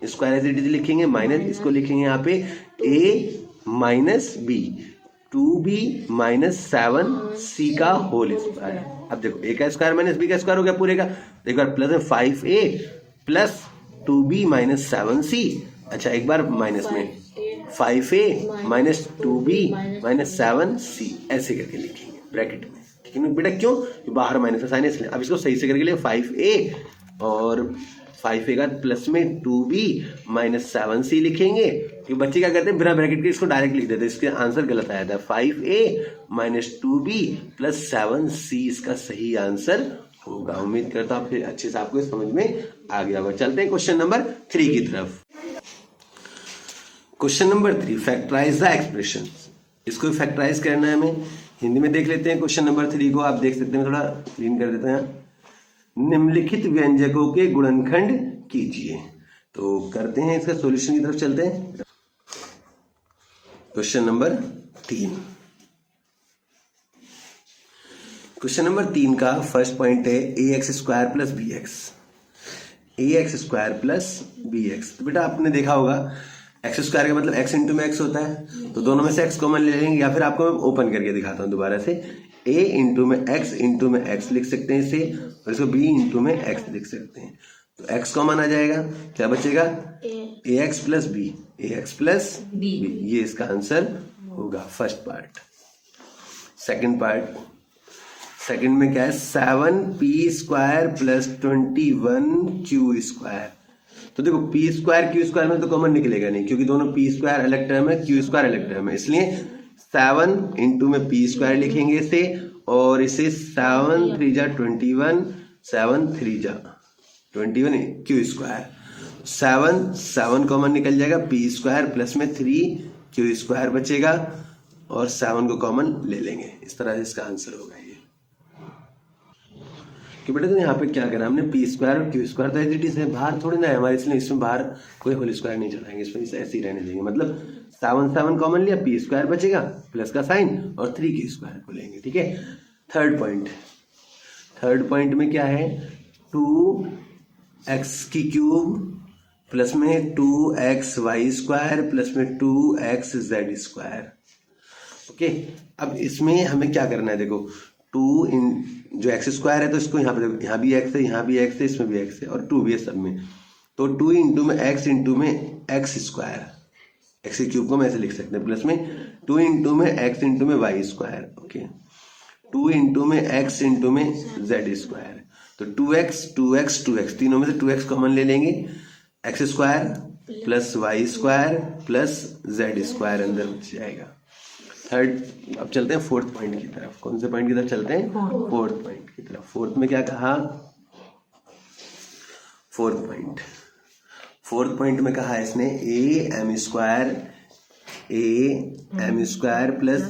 स्क्वायर एज इट इज लिखेंगे, माइनस इसको लिखेंगे यहाँ पे a minus B, 2b minus 7c का होल स्क्वायर। अब देखो a का स्क्वायर माइनस b का स्क्वायर हो गया पूरे का, तो एक बार प्लस में 5a plus 2b minus 7c। अच्छा एक बार माइनस में 5a minus 2b minus 7c ऐसे करके लिखेंगे ब्रैकेट में, ठीक है बेटा। क्यों, बाहर माइनस का साइन है इसलिए। अब इसको सही से करके लिए 5a और 5a का प्लस में 2b माइनस 7c लिखेंगे। क्योंकि बच्चे क्या करते हैं बिना ब्रैकेट के इसको डायरेक्ट लिख देते हैं, इसके आंसर गलत आया था। 5a minus 2b plus 7c इसका सही आंसर होगा। उम्मीद करता हूँ फिर अच्छे से आपको समझ में आ गया होगा। चलते हैं क्वेश्चन नंबर 3 की तरफ। Question number 3, factorise the expression. इसको फैक्टराइज करना है हमें, हिंदी में देख लेते हैं क्वेश्चन नंबर 3 को। आप देख सकते हैं, थोड़ा क्लीन कर देते हैं। निम्नलिखित व्यंजकों के गुणनखंड कीजिए। तो करते हैं, इसका सॉल्यूशन की तरफ चलते हैं। क्वेश्चन नंबर 3, क्वेश्चन नंबर 3 का फर्स्ट पॉइंट है A X square plus B X. A X square plus B X, तो बेटा आपने देखा होगा एक्स स्क्वायर का मतलब एक्स इंटू में एक्स होता है, तो दोनों में से एक्स कॉमन ले लेंगे, या फिर आपको मैं ओपन करके दिखाता हूँ दोबारा से। ए इंटू में एक्स लिख सकते हैं इसे, और इसको बी इंटू में एक्स लिख सकते हैं। तो एक्स कॉमन आ जाएगा, क्या बचेगा, ए एक्स प्लस बी, ए एक्स प्लस बी, ये इसका आंसर होगा first part. Second part, second में क्या है, 7p square plus 21q square. तो देखो p स्क्वायर q स्क्वायर में तो कॉमन निकलेगा नहीं, क्योंकि दोनों p स्क्वायर अलग टर्म है, q स्क्वायर अलग टर्म है, इसलिए 7 इंटू में p स्क्वायर लिखेंगे इसे, और इसे 7 3 जा 21, 7 3 जा 21 q स्क्वायर। 7 कॉमन निकल जाएगा, p स्क्वायर प्लस में 3q स्क्वायर बचेगा, और 7 को कॉमन ले लेंगे। इस तरह से इसका आंसर होगा ये। कि बेटा तो यहाँ पे क्या करा हमने, पी स्क्वायर और क्यू स्क्वायर तो एज इट इज है, बाहर थोड़ी ना है हमारे, इसलिए इसमें बाहर कोई होल स्क्वायर नहीं चढ़ाएंगे, इसमें ऐसे ही रहने देंगे। मतलब 7 कॉमन लिया, पी स्क्वायर बचेगा प्लस का साइन, और 3 स्क्वायर को लेंगे, ठीक है। थर्ड पॉइंट में क्या है, 2x की क्यूब प्लस में 2xy स्क्वायर प्लस में 2xz स्क्वायर। ओके, अब इसमें हमें क्या करना है, देखो 2 इन जो एक्स स्क्वायर है, तो इसको यहाँ पे देखो, यहाँ भी एक्स है, यहाँ भी एक्स है, इसमें भी एक्स है, और 2 भी है सब में। तो 2 इंटू में एक्स स्क्वायर, एक्स की क्यूब को मैं ऐसे लिख सकते हैं, प्लस में 2 इंटू में एक्स इंटू में वाई स्क्वायर। ओके, 2 इंटू में एक्स इंटू में जेड स्क्वायर। तो 2x तीनों में से 2x कॉमन ले लेंगे, X square plus Y square plus Z square अंदर बच जाएगा। थर्ड, अब चलते हैं फोर्थ पॉइंट की तरफ। कौन से पॉइंट की तरफ चलते हैं, फोर्थ पॉइंट की तरफ। फोर्थ में क्या कहा, फोर्थ पॉइंट में कहा इसने A M square plus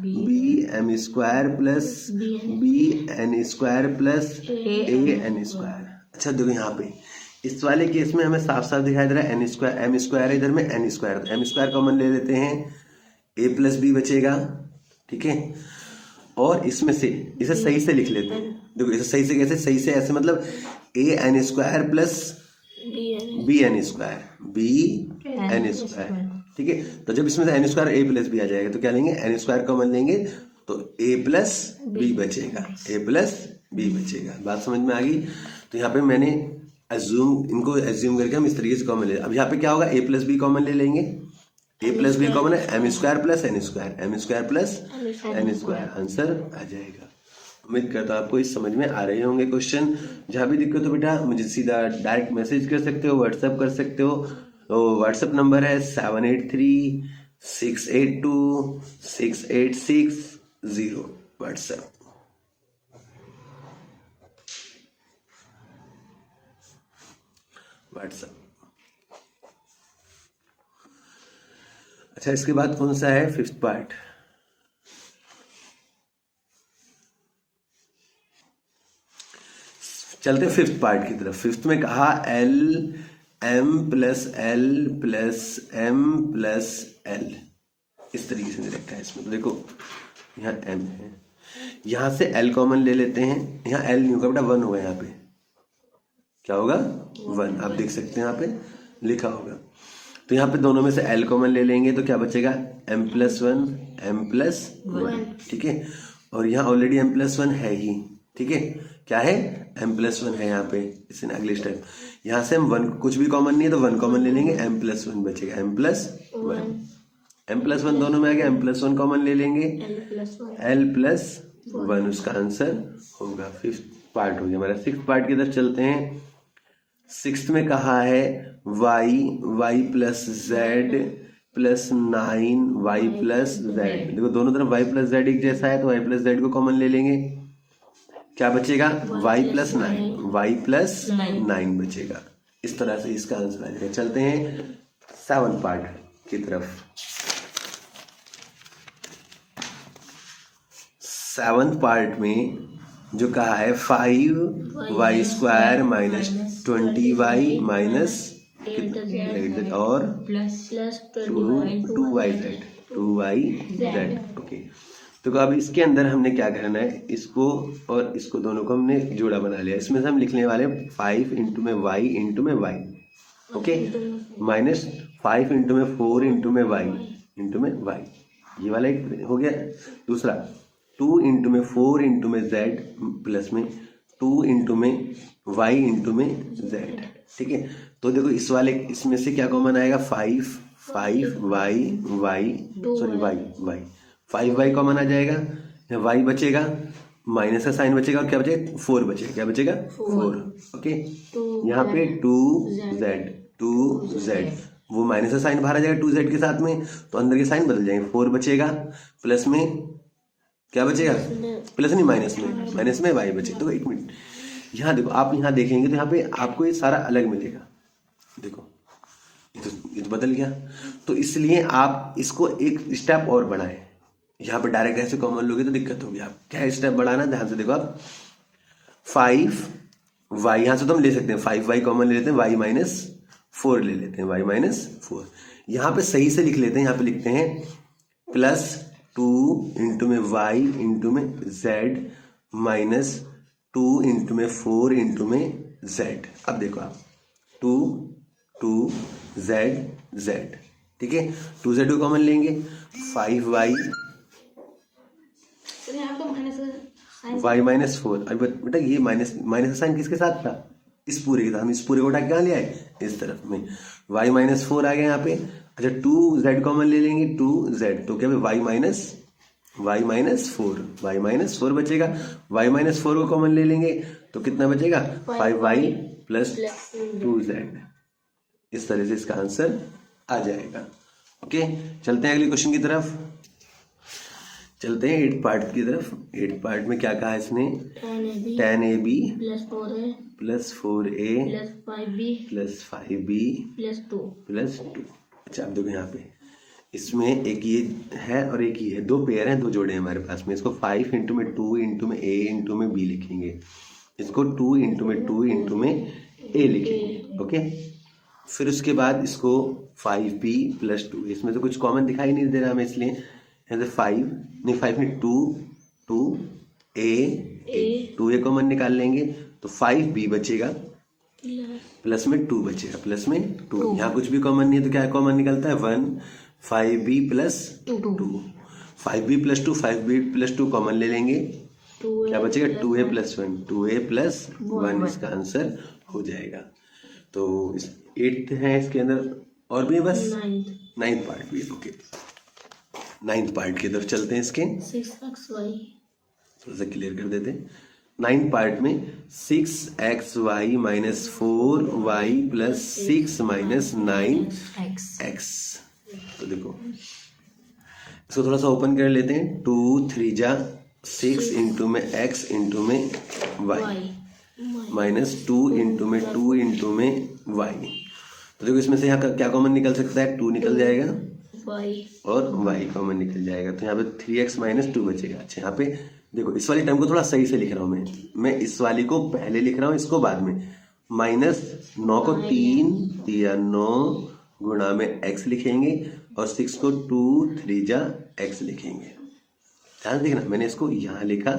B M square plus B N square plus A N square. अच्छा देखो यहाँ पे इस वाले केस में हमें साफ साफ दिखाई दे रहा है एम स्क्वायर है, इधर में एन स्क्वायर, तो एम स्क्वायर कॉमन ले लेते हैं, ए प्लस बी बचेगा, ठीक है। और इसमें से इसे सही से लिख लेते हैं, देखो इसे सही से कैसे, सही से ऐसे, मतलब A N square plus B N square, ठीक है। तो जब इसमें से N square A plus B आ जाएगा, तो क्या लेंगे, एन स्क्वायर कॉमन लेंगे, तो ए प्लस बी बचेगा, बात समझ में आ गई। तो यहाँ पे मैंने इनको एज्यूम करके हम इस तरीके से कॉमन ले, अब यहाँ पे क्या होगा, ए प्लस बी कॉमन ले लेंगे, ए प्लस बी कॉमन है, M square plus N square, answer आ जाएगा। उम्मीद करता हूँ आपको इस समझ में आ रहे होंगे क्वेश्चन। जहाँ भी दिक्कत हो बेटा मुझे सीधा डायरेक्ट मैसेज कर सकते हो, व्हाट्सएप कर सकते हो। तो व्हाट्सएप नंबर है 7836826860 व्हाट्सएप। अच्छा, इसके बाद कौन सा है फिफ्थ पार्ट? चलते फिफ्थ पार्ट की तरफ। फिफ्थ में कहा L M plus L plus M plus L, इस तरीके से दे रखा है इसमें। तो देखो यहाँ एम है, यहाँ से एल कॉमन ले लेते हैं। यहाँ एल नहीं होगा बेटा, वन होगा। यहाँ पे क्या होगा? वन। आप देख सकते हैं यहाँ पे लिखा होगा। तो यहाँ पे दोनों में से एल कॉमन ले लेंगे तो क्या बचेगा? M plus one, M plus one. ठीक है, और यहाँ ऑलरेडी एम प्लस वन है ही। ठीक है, क्या है? एम प्लस वन है यहाँ पे। इससे अगले स्टेप, यहाँ से हम वन, कुछ भी कॉमन नहीं है तो वन कॉमन ले लेंगे, एम प्लस वन बचेगा। M plus one, M plus one दोनों में आ गया। एम प्लस वन कॉमन ले लेंगे, एल प्लस वन, उसका आंसर होगा। फिफ्थ पार्ट हो गया हमारा। सिक्स्थ पार्ट की तरफ चलते हैं। सिक्स्थ में कहा है Y, Y plus Z plus 9 Y plus Z. देखो दोनों तरफ वाई प्लस जेड एक जैसा है तो वाई प्लस जेड को कॉमन ले लेंगे। क्या बचेगा? वाई प्लस 9, वाई प्लस 9 बचेगा। इस तरह से इसका आंसर आ जाएगा। चलते हैं सेवंथ पार्ट की तरफ। सेवंथ पार्ट में जो कहा है 5y square minus 20y minus और प्लस 2yz। ओके, तो अब इसके अंदर हमने क्या करना है? इसको और इसको दोनों को हमने जोड़ा बना लिया। इसमें से हम लिखने वाले 5 इंटू में y इंटू में y, ओके, माइनस 5 इंटू में 4 इंटू में y इंटू में y। ये वाला एक हो गया। दूसरा 2 इंटू में 4 इंटू में z प्लस में 2 इंटू में y इंटू में z। ठीक है, तो देखो इस वाले, इसमें से क्या कॉमन आएगा? 5y कॉमन आ जाएगा। यहाँ y बचेगा, माइनस का साइन बचेगा और क्या बचेगा? 4 बचेगा। क्या बचेगा? 4। ओके, यहाँ पे 2z, वो माइनस का साइन बाहर आ जाएगा 2z के साथ में, तो अंदर के साइन बदल जाएंगे। 4 बचेगा, प्लस में क्या बचेगा? प्लस नहीं, माइनस में y बचेगा। तो एक मिनट, यहाँ देखो, आप यहाँ देखेंगे तो यहाँ पे आपको ये सारा अलग मिलेगा। देखो ये तो बदल गया। तो इसलिए आप इसको एक स्टेप और बढ़ाएं। यहाँ पे डायरेक्ट ऐसे कॉमन लोगे तो दिक्कत होगी। आप क्या स्टेप बढ़ाना, ध्यान से देखो। आप 5y यहाँ से तो हम ले सकते हैं, 5y कॉमन ले लेते हैं, y माइनस 4 ले लेते हैं, y माइनस 4। यहाँ पे सही से लिख लेते हैं। यहाँ पे लिखते हैं प्लस 2 इंटू में y इंटू में z माइनस 2 इंटू में 4 इंटू में z। अब देखो आप 2 z, ठीक है, 2z को कॉमन लेंगे, 5y y माइनस 4। अब बेटा ये माइनस का साइन किसके साथ था? इस पूरे के साथ। हम इस पूरे को उठा के कहाँ ले आए? इस तरफ में। y माइनस 4 आ गया यहाँ पे। अच्छा 2z कॉमन ले लेंगे, 2z, तो क्या y माइनस 4 बचेगा। y माइनस 4 को कॉमन ले लेंगे तो कितना बचेगा? 5y plus 2z। इस तरह से इसका आंसर आ जाएगा। ओके, चलते हैं अगले क्वेश्चन की तरफ। चलते हैं 8th पार्ट की तरफ। 8th पार्ट में क्या कहा है इसने? tan AB plus 4a plus 5b plus 2। अच्छा अब देखो यहाँ पे इसमें एक ये है और एक ये है, दो पेयर हैं, दो जोड़े हैं हमारे पास में। इसको 5 इंटू में 2 इंटू में a इंटू में b लिखेंगे। इसको 2 इंटू में 2 इंटू में a लिखेंगे। ओके, फिर उसके बाद इसको 5b प्लस 2, इसमें से कुछ कॉमन दिखाई नहीं दे रहा हमें, इसलिए यहाँ से 5 नहीं 2a कॉमन निकाल लेंगे तो 5b बचेगा, प्लस में 2 बचेगा, प्लस में 2। यहाँ कुछ भी कॉमन नहीं है तो क्या कॉमन निकलता है? 1। 5b plus 2, 5b plus 2 common ले लेंगे, क्या बचेगा? 2a प्लस 1, 2a प्लस 1 इसका आंसर हो जाएगा। तो 8th है इसके अंदर, और भी है बस 9th पार्ट भी है। ओके, 9th पार्ट की तरफ चलते हैं। इसके 6xy थोड़ा सा क्लियर कर देते हैं। 9th पार्ट में 6xy minus 4y plus 6 minus 9x। तो देखो इसको थोड़ा सा ओपन कर लेते हैं। 2 3 जा 6 इंटू में x इंटू में y माइनस 2 इंटू में 2 इंटू में y। तो देखो इसमें से यहाँ क्या कॉमन निकल सकता है? 2 निकल जाएगा, वाई और y कॉमन निकल जाएगा, तो यहाँ पे 3x माइनस 2 बचेगा। अच्छा यहाँ पे देखो इस वाली टर्म को थोड़ा सही से लिख रहा हूँ मैं इस वाली को पहले लिख रहा हूँ, इसको बाद में। माइनस 9 को 3 या 9 गुणा में x लिखेंगे और 6 को 2 3 जा x लिखेंगे। ध्यान देखना, मैंने इसको यहाँ लिखा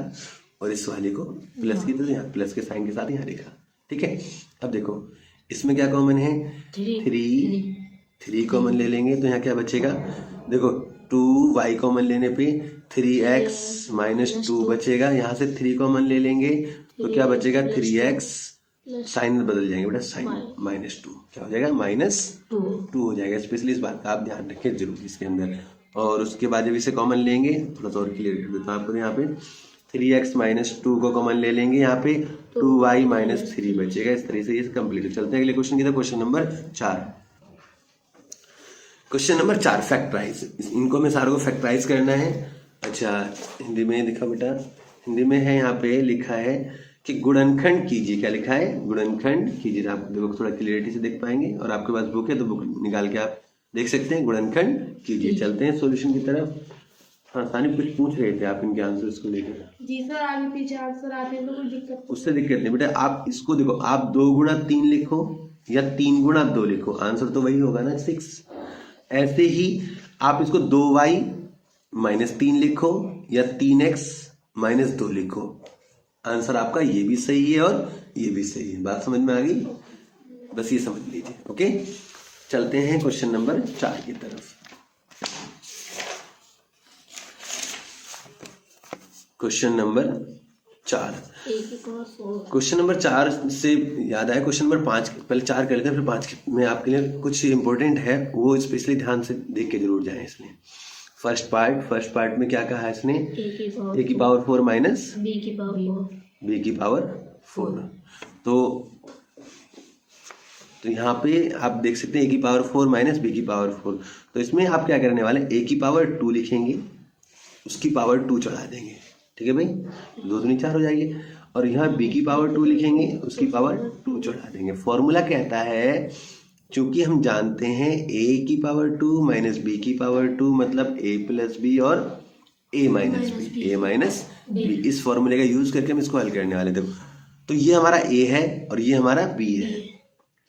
और इस वाले को प्लस की तरह यहाँ प्लस के साइन के साथ यहाँ लिखा, ठीक है। अब देखो इसमें क्या कॉमन है, 3 कॉमन ले लेंगे तो यहाँ क्या बचेगा, देखो 2y कॉमन लेने पे 3x माइनस 2 बचेगा। यहाँ से 3 कॉमन ले लेंगे तो क्या बचेगा, 3x साइन बदल जाएंगे बेटा, साइन माइनस 2 क्या हो जाएगा, माइनस 2 हो जाएगा। स्पेशली इस बात का आप ध्यान रखें जरूर इसके अंदर। और उसके बाद जब इसे कॉमन लेंगे, थोड़ा सा और क्लियर कर देता हूँ आपको, यहाँ पे 3x माइनस 2 को कॉमन ले लेंगे, यहाँ पे 2y माइनस 3 बचेगा। इस तरह से ये कंप्लीट। चलते हैं अगले क्वेश्चन की तरफ, question number 4। Question number 4 factorise. इनको मैं सारों को फैक्टराइज करना है। अच्छा हिंदी में दिखा बेटा, हिंदी में है, यहाँ पे लिखा है कि गुणनखंड कीजिए। क्या लिखा है, गुणनखंड कीजिए। आप देखो थोड़ा क्लियरिटी से देख पाएंगे, और आपके पास बुक है तो बुक निकाल के आप देख सकते हैं। गुणनखंड कीजिए। चलते हैं सॉल्यूशन की तरफ। हाँ सानी कुछ पूछ रहे थे आप इनके आंसर्स को लेकर। जी सर, आगे पीछे आंसर आते हैं तो कोई दिक्कत उससे दिक्कत नहीं बेटा, आप इसको देखो, आप 2 गुणा 3 लिखो या 3 गुणा 2 लिखो, आंसर तो वही होगा ना, 6। ऐसे ही आप इसको 2y माइनस 3 लिखो या 3x माइनस 2 लिखो, आंसर आपका ये भी सही है और ये भी सही है। बात समझ में आ गई, बस ये समझ लीजिए। ओके चलते हैं क्वेश्चन नंबर 4 की तरफ। क्वेश्चन नंबर 4, क्वेश्चन नंबर 4 से याद आया क्वेश्चन नंबर 5, पहले 4 कर लेते हैं फिर 5 में आपके लिए कुछ इंपॉर्टेंट है, वो स्पेशली ध्यान से देख के जरूर जाएं। इसलिए फर्स्ट पार्ट में क्या कहा है इसने, a की पावर 4 माइनस b की पावर 4। तो यहाँ पे आप देख सकते हैं a की पावर 4 माइनस b की पावर 4। तो इसमें आप क्या करने वाले, a की पावर 2 लिखेंगे, उसकी पावर 2 चढ़ा देंगे, ठीक है भाई, 2 दूनी 4 हो जाएगी। और यहाँ b की पावर 2 लिखेंगे, उसकी पावर 2 चढ़ा देंगे। फॉर्मूला कहता है, चूंकि हम जानते हैं a की पावर 2 माइनस b की पावर 2 मतलब a प्लस बी और a माइनस बी, इस फॉर्मूले का यूज करके हम इसको हल करने वाले। देखो तो ये हमारा a है और ये हमारा b है,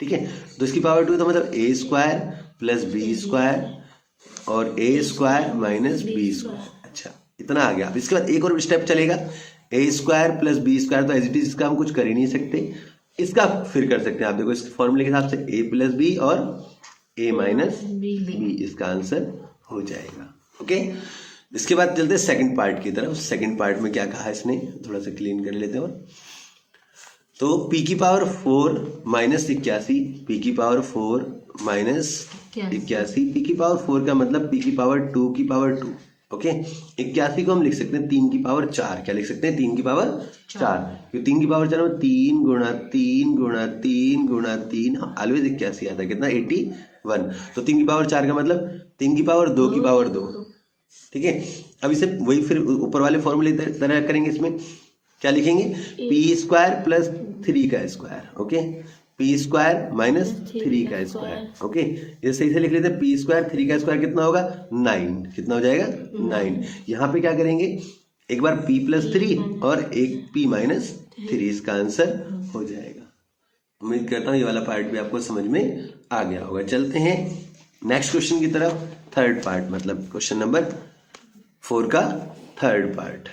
ठीक है। तो इसकी पावर 2 तो मतलब a square plus B square और a square minus B square. अच्छा इतना आ गया। अब इसके बाद एक और स्टेप चलेगा, a square plus B square, तो एज इट इज इसका हम कुछ कर ही नहीं सकते, इसका फिर कर सकते हैं। आप देखो इस फॉर्मूले के हिसाब से a प्लस बी और a माइनस बी इसका आंसर हो जाएगा। ओके इसके बाद चलते हैं सेकंड पार्ट की तरफ। सेकंड पार्ट में क्या कहा इसने, थोड़ा सा क्लीन कर लेते हैं। तो p की पावर 4 माइनस 81, p की पावर 4 माइनस 81, p की पावर 4 का मतलब p की पावर 2 की पावर 2। ओके 81 को हम लिख सकते हैं 3 की पावर 4। क्या लिख सकते हैं, 3 की पावर 4, क्योंकि 3 की पावर 4 में 3 गुणा 3 गुणा 3 गुणा 3 ऑलवेज 81 आता है, कितना 81। तो 3 की पावर 4 का मतलब 3 की पावर 2 की पावर 2, ठीक है। अब इसे वही फिर ऊपर वाले फॉर्मूले तरह करेंगे। इसमें क्या लिखेंगे, पी स्क्वायर प्लस 3 का square, okay, P square minus 3 का स्क्वायर। ओके ये सही से लिख लेते हैं, पी स्क्वायर 3 का स्क्वायर कितना होगा, 9। कितना हो जाएगा, 9। यहाँ पे क्या करेंगे, एक बार p प्लस 3 और एक p माइनस 3, इसका आंसर हो जाएगा। उम्मीद करता हूँ ये वाला पार्ट भी आपको समझ में आ गया होगा। चलते हैं नेक्स्ट क्वेश्चन की तरफ, थर्ड पार्ट, मतलब क्वेश्चन नंबर 4 का थर्ड पार्ट।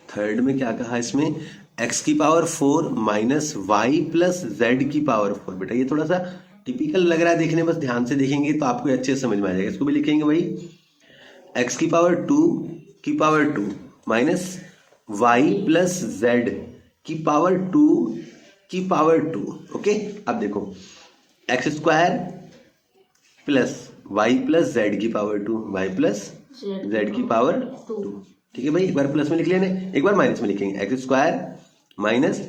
थर्ड में क्या कहा इसमें, x की power 4 minus Y plus Z की पावर 4। बेटा ये थोड़ा सा टिपिकल लग रहा है देखने, बस ध्यान से देखेंगे तो आपको अच्छे से समझ में आ जाएगा। इसको भी लिखेंगे वही, x की पावर 2 की power 2 minus Y plus Z की पावर 2 की पावर 2। ओके अब देखो X square plus Y plus Z की पावर 2, वाई प्लस जेड की पावर 2, ठीक है भाई। एक बार प्लस में लिख लेने, एक बार माइनस में लिखेंगे, X square minus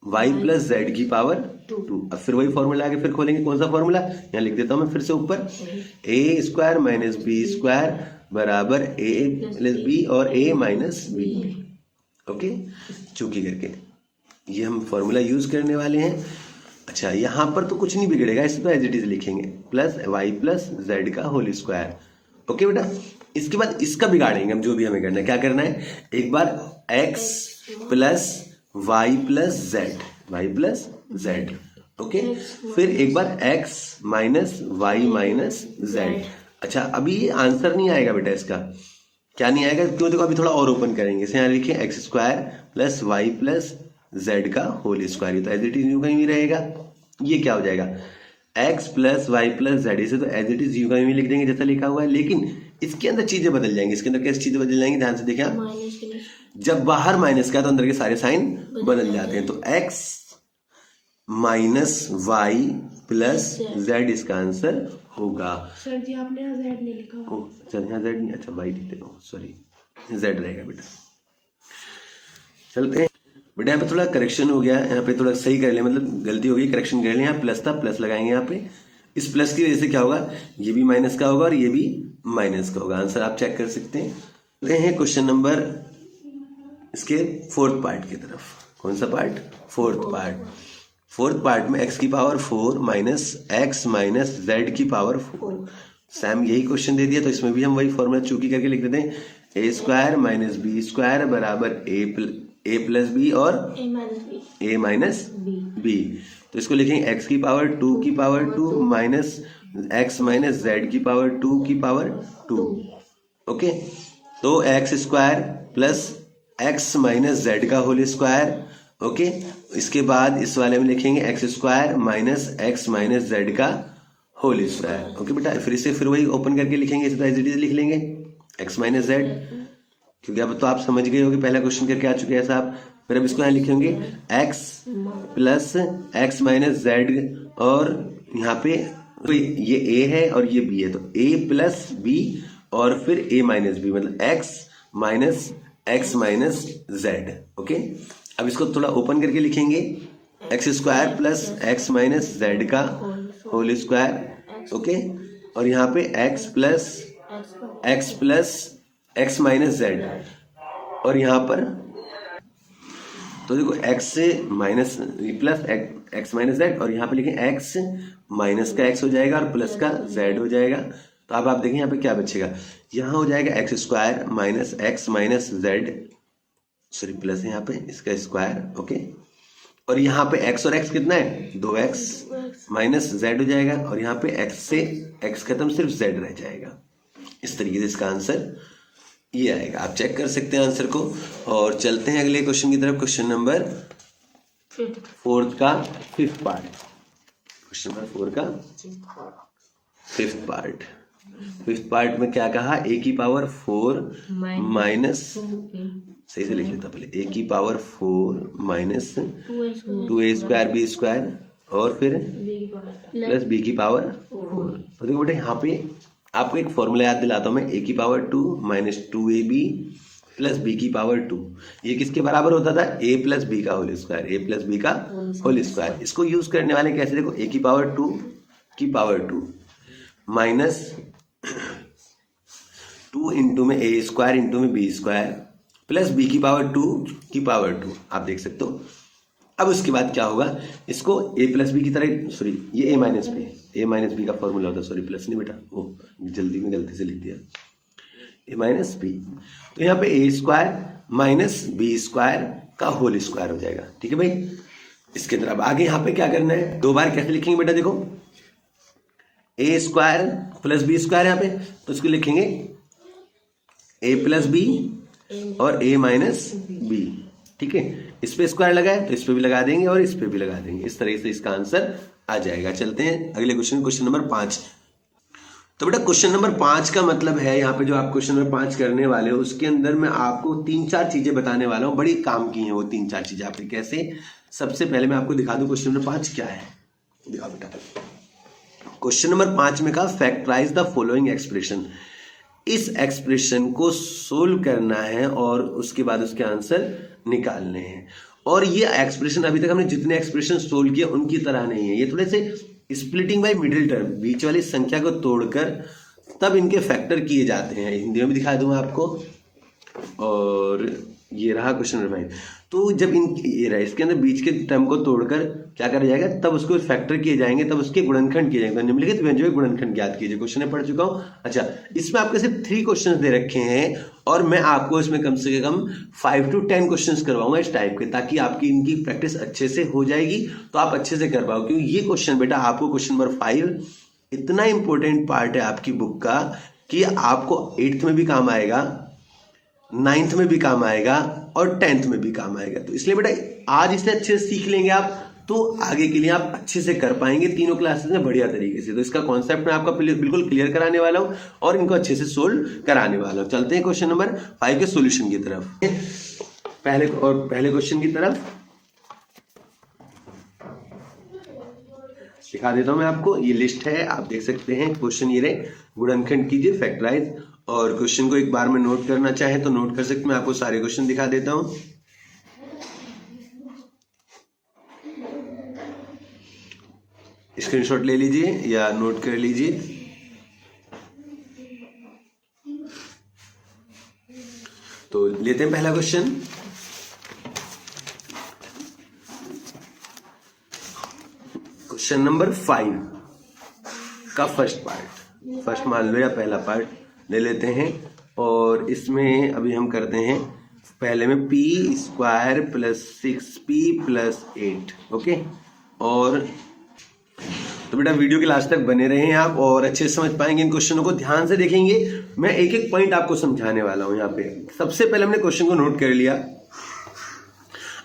Y plus Z की पावर 2। अब फिर वही फॉर्मूला आगे फिर खोलेंगे, कौन सा फॉर्मूला, यहाँ लिख देता हूं मैं फिर से ऊपर, ए स्क्वायर माइनस बी स्क्वायर बराबर ए प्लस बी और ए माइनस बी। ओके चूंकि करके ये हम फॉर्मूला यूज करने वाले हैं। अच्छा यहाँ पर तो कुछ नहीं बिगड़ेगा, इसे तो एज इट इज लिखेंगे प्लस वाई प्लस जेड का होल स्क्वायर। ओके बेटा, इसके बाद इसका बिगाड़ेंगे हम, जो भी हमें करना है। क्या करना है, एक बार X plus Y plus Z, Y plus Z. Okay, फिर एक बार X minus Y minus Z. अच्छा अभी ये आंसर नहीं आएगा बेटा इसका, क्या नहीं आएगा, क्यों, देखो अभी थोड़ा और ओपन करेंगे। इसे यहाँ लिखिए X square plus Y plus Z का होल स्क्वायर, ये तो एज इट इज यूं कहीं भी रहेगा। ये क्या हो जाएगा, X plus Y plus Z, इसे तो एज इट इज यूं कहीं भी लिख देंगे जैसा लिखा हुआ है, लेकिन इसके अंदर चीजें बदल जाएंगी। इसके अंदर कैसी चीजें बदल जाएंगी, ध्यान से देखिए आप, जब बाहर माइनस का तो अंदर के सारे साइन बदल जाते हैं। तो X minus Y plus Z इसका आंसर होगा। सर जी आपने यहाँ जेड नहीं लिखा हुआ। ओह अच्छा, यहाँ जेड नहीं, अच्छा वाई लिख देता हूँ, सॉरी जेड रहेगा बेटा। चलते हैं बेटा, यहाँ पे थोड़ा करेक्शन हो गया, यहाँ पे थोड़ा सही कर ले, मतलब गलती हो गई, करेक्शन कर ले। यहाँ प्लस था, प्लस लगाएंगे यहाँ पे। इस प्लस की वजह से क्या होगा, ये भी माइनस का होगा और ये भी माइनस का होगा। आंसर आप चेक कर सकते हैं। चलते हैं क्वेश्चन नंबर इसके फोर्थ पार्ट की तरफ। कौन सा part, fourth part. Fourth part में एक्स की power 4 minus x minus Z की पावर 4। सैम यही क्वेश्चन दे दिया, तो इसमें भी हम वही फॉर्मूला चूकी करके लिख देते हैं, ए स्क्वायर माइनस बी स्क्वायर बराबर ए प्लस बी और ए माइनस बी। तो इसको लिखेंगे एक्स की पावर 2 की power 2 minus x minus Z की पावर 2 की पावर 2। ओके, तो x square plus x minus Z का होल स्क्वायर। ओके, इसके बाद इस वाले में लिखेंगे X square minus x minus Z का होल स्क्वायर। ओके बेटा, फिर इसे फिर वही ओपन करके लिखेंगे, इसे तो एज इट इज लिख लेंगे एक्स माइनस जेड, क्योंकि अब तो आप समझ गए हो कि पहला क्वेश्चन करके आ चुके हैं साहब। फिर अब इसको यहाँ लिखेंगे x plus x minus Z, और यहाँ पे तो ये ए है और ये बी है, तो ए प्लस बी और फिर ए माइनस बी, मतलब एक्स माइनस जेड। ओके, अब इसको थोड़ा ओपन करके लिखेंगे X square plus x minus Z का होल स्क्वायर। ओके, और यहाँ पे x plus x minus Z, और यहाँ पर तो देखो एक्स से minus plus x minus Z, और यहाँ पे लिखें एक्स माइनस का एक्स हो जाएगा और प्लस का जेड हो जाएगा। तो अब आप देखें यहाँ पे क्या बचेगा, यहाँ हो जाएगा x square minus x minus Z, sorry plus है यहाँ पे इसका स्क्वायर। ओके, और यहाँ पे एक्स और एक्स कितना है, 2x माइनस जेड हो जाएगा, और यहाँ पे एक्स से एक्स खत्म, सिर्फ जेड रह जाएगा। इस तरीके से इसका आंसर ये आएगा। आप चेक कर सकते हैं आंसर को। और चलते हैं अगले क्वेश्चन की तरफ, क्वेश्चन नंबर 4 का 5th पार्ट। क्वेश्चन नंबर 4 का 5th पार्ट। 5th पार्ट में क्या कहा, ए की पावर 4 माइनस, सही से लिख लेता पहले, ए की power 4 minus 2a square B square और फिर प्लस बी की पावर 4। तो देखो बेटा यहाँ पे आपको एक फॉर्मूला याद दिलाता हूँ मैं, ए की power 2 minus 2ab plus B की पावर 2, ये किसके बराबर होता था, ए प्लस बी का whole square, A plus B का होल स्क्वायर। इसको यूज करने वाले कैसे, देखो ए की पावर 2 की पावर 2 माइनस 2 इंटू में ए स्क्वायर इंटू में बी स्क्वायर प्लस बी की पावर 2 की पावर 2, आप देख सकते हो। अब उसके बाद क्या होगा, इसको ए प्लस बी की तरह, सॉरी ये ए माइनस बी का फॉर्मूला होता है, सॉरी प्लस नहीं बेटा, वो जल्दी में गलती से लिख दिया, ए माइनस बी। तो यहाँ पे ए स्क्वायर माइनस बी स्क्वायर का होल स्क्वायर हो जाएगा। ठीक है भाई, इसके अंदर अब आगे यहाँ पे क्या करना है, 2 बार कैसे लिखेंगे बेटा, देखो ए स्क्वायर प्लस बी स्क्वायर यहाँ पे, तो इसको लिखेंगे ए प्लस बी और ए माइनस बी। ठीक है, इस पे स्क्वायर लगाए तो इस पे भी लगा देंगे और इस पे भी लगा देंगे, इस तरह से इसका आंसर आ जाएगा। चलते हैं अगले क्वेश्चन, क्वेश्चन नंबर 5। तो बेटा क्वेश्चन नंबर 5 का मतलब है, यहाँ पे जो आप क्वेश्चन नंबर 5 करने वाले हो उसके अंदर मैं आपको 3-4 चीजें बताने वाला हूँ, बड़ी काम की हैं वो 3-4 चीजें आपके। कैसे, सबसे पहले मैं आपको दिखा दूं क्वेश्चन नंबर 5 क्या है। दिखाओ बेटा, क्वेश्चन नंबर 5 में कहा फैक्टराइज द फॉलोइंग एक्सप्रेशन। इस एक्सप्रेशन को सोल्व करना है और उसके बाद उसके आंसर निकालने हैं। और ये एक्सप्रेशन अभी तक हमने जितने एक्सप्रेशन सोल्व किए उनकी तरह नहीं है, ये थोड़े से स्प्लिटिंग बाय मिडिल टर्म, बीच वाली संख्या को तोड़कर तब इनके फैक्टर किए जाते हैं। हिंदी में भी दिखा दूंगा आपको, और ये रहा क्वेश्चन नंबर 5। तो जब ये रहा इसके अंदर बीच के टर्म को तोड़कर क्या करा जाएगा, तब उसको फैक्टर किए जाएंगे, तब उसके गुणनखंड किए जाएंगे। निम्नलिखित व्यंजकों के गुणनखंड ज्ञात कीजिए। क्वेश्चन में पढ़ चुका हूँ। अच्छा, इसमें आपके सिर्फ 3 क्वेश्चन दे रखे हैं और मैं आपको इसमें कम से कम 5 to 10 क्वेश्चन करवाऊंगा इस टाइप के, ताकि आपकी इनकी प्रैक्टिस अच्छे से हो जाएगी, तो आप अच्छे से कर पाओ। क्योंकि ये क्वेश्चन बेटा आपको क्वेश्चन नंबर 5 इतना इंपॉर्टेंट पार्ट है आपकी बुक का कि आपको 8th में भी काम आएगा, 9th में भी काम आएगा और 10th में भी काम आएगा। तो इसलिए बेटा आज इसे अच्छे से सीख लेंगे आप, तो आगे के लिए आप अच्छे से कर पाएंगे तीनों क्लासेस में बढ़िया तरीके से। तो इसका कॉन्सेप्ट मैं आपका बिल्कुल क्लियर कराने वाला हूं और इनको अच्छे से सोल्व कराने वाला हूं। चलते हैं क्वेश्चन नंबर 5 के सॉल्यूशन की तरफ। पहले क्वेश्चन की तरफ दिखा देता हूं मैं आपको। ये लिस्ट है, आप देख सकते हैं। क्वेश्चन ये रहे, गुणनखंड कीजिए, फैक्टराइज। और क्वेश्चन को एक बार में नोट करना चाहे तो नोट कर सकते। मैं आपको सारे क्वेश्चन दिखा देता हूं। स्क्रीनशॉट ले लीजिए या नोट कर लीजिए। तो लेते हैं पहला क्वेश्चन। क्वेश्चन नंबर 5 का फर्स्ट मान लो या पहला पार्ट ले लेते हैं। और इसमें अभी हम करते हैं पहले में p² + 6p + 8। ओके, और तो बेटा वीडियो के लास्ट तक बने रहें आप और अच्छे से समझ पाएंगे। इन क्वेश्चनों को ध्यान से देखेंगे। मैं एक एक पॉइंट आपको समझाने वाला हूं। यहाँ पे सबसे पहले हमने क्वेश्चन को नोट कर लिया।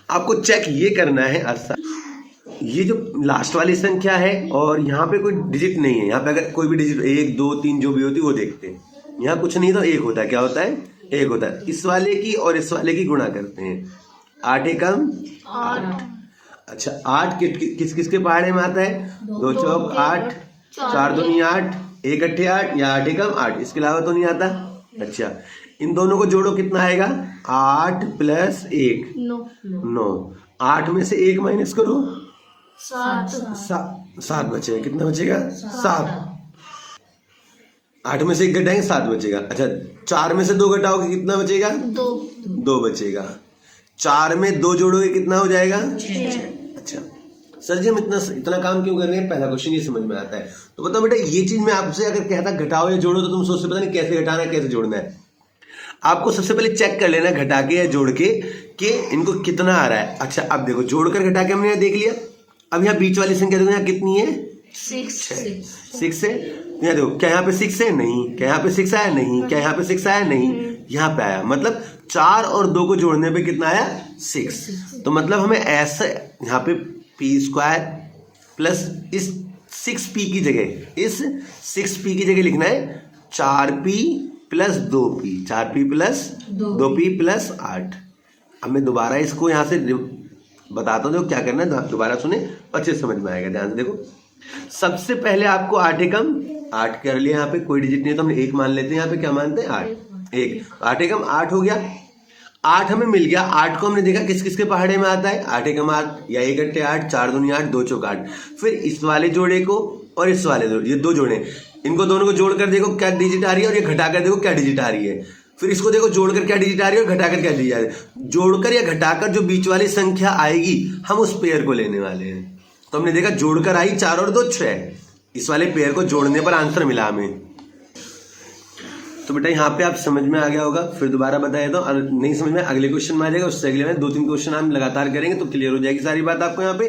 आपको चेक ये करना है, ये जो लास्ट वाली संख्या है और यहाँ पे कोई डिजिट नहीं है। यहाँ पे अगर कोई भी डिजिट 1 2 3 जो भी होती है वो देखते हैं। यहाँ कुछ नहीं तो 1 होता है। क्या होता है? 1 होता है। इस वाले की और इस वाले की गुणा करते हैं। 8 एकम 8। अच्छा, 8 किस किसके पहाड़े में आता है? 2 चौक 8, 4 दूनी 8, 1 अट्ठे 8 या 8 एकम 8। इसके अलावा तो नहीं आता। अच्छा, इन दोनों को जोड़ो, कितना आएगा? 8 + 1 9। 8 में से 1 माइनस करो, 7 बचेगा। कितना बचेगा? 7। 8 में से 1 घटाएंगे, 7 बचेगा। अच्छा, 4 में से 2 घटाओगे, कितना बचेगा? 2 बचेगा। 4 में 2 जोड़ोगे, कितना हो जाएगा? 6। अच्छा सर जी, हम इतना काम क्यों कर रहे हैं? पहला क्वेश्चन ये समझ में आता है। तो बताओ बेटा, ये चीज मैं आपसे अगर कहता घटाओ या जोड़ो तो तुम सोचते पता नहीं कैसे घटाना है, कैसे जोड़ना है। आपको सबसे पहले चेक कर लेना घटा के या जोड़ के कि इनको कितना आ रहा है। अच्छा, अब देखो जोड़कर घटा के हमने देख लिया। अब यहाँ बीच वाली संख्या देखो, यहाँ कितनी है? 6 है। यहाँ देखो, क्या यहाँ पे 6 है? नहीं। क्या यहाँ पे 6 आया? नहीं। क्या यहाँ पे 6 आया? नहीं। यहाँ पे आया। मतलब 4 और 2 को जोड़ने पे कितना आया? 6। तो मतलब हमें ऐसा यहाँ पे p² प्लस इस 6p की जगह, इस 6p की जगह लिखना है 4p + 2p। 4p + 2p + 8। अब मैं दोबारा इसको यहाँ से बताता हूँ, क्या करना है दोबारा सुने, अच्छे समझ में आएगा। ध्यान से देखो। सबसे पहले आपको 8 एकम 8 कर लिया। यहाँ पे कोई डिजिट नहीं है तो हम 1 मान लेते हैं। यहाँ पे क्या मानते हैं? 8। 8 एकम 8 हो गया। 8 हमें मिल गया। 8 को हमने देखा किस किसके पहाड़े में आता है? 8 एकम 8 या 1 अट्ठे 8, 4 दूनी 8, 2 चौक 8। फिर इस वाले जोड़े को और इस वाले जोड़े, ये 2 जोड़े, इनको दोनों को जोड़कर देखो क्या डिजिट आ रही है और ये घटाकर देखो क्या डिजिट आ रही है। फिर इसको देखो जोड़कर क्या डिजिट आ रही है और घटाकर क्या डिजिट आ रही है। जोड़कर या घटाकर जो बीच वाली संख्या आएगी हम उस पेयर को लेने वाले हैं। तो हमने देखा जोड़कर आई 4 और 2 6। इस वाले पेयर को जोड़ने पर आंसर मिला हमें। तो बेटा यहाँ पे आप समझ में आ गया होगा। फिर दोबारा बताया तो नहीं समझ में, अगले क्वेश्चन में आ जाएगा। उससे अगले में 2-3 क्वेश्चन हम लगातार करेंगे तो क्लियर हो जाएगी सारी बात आपको यहाँ पे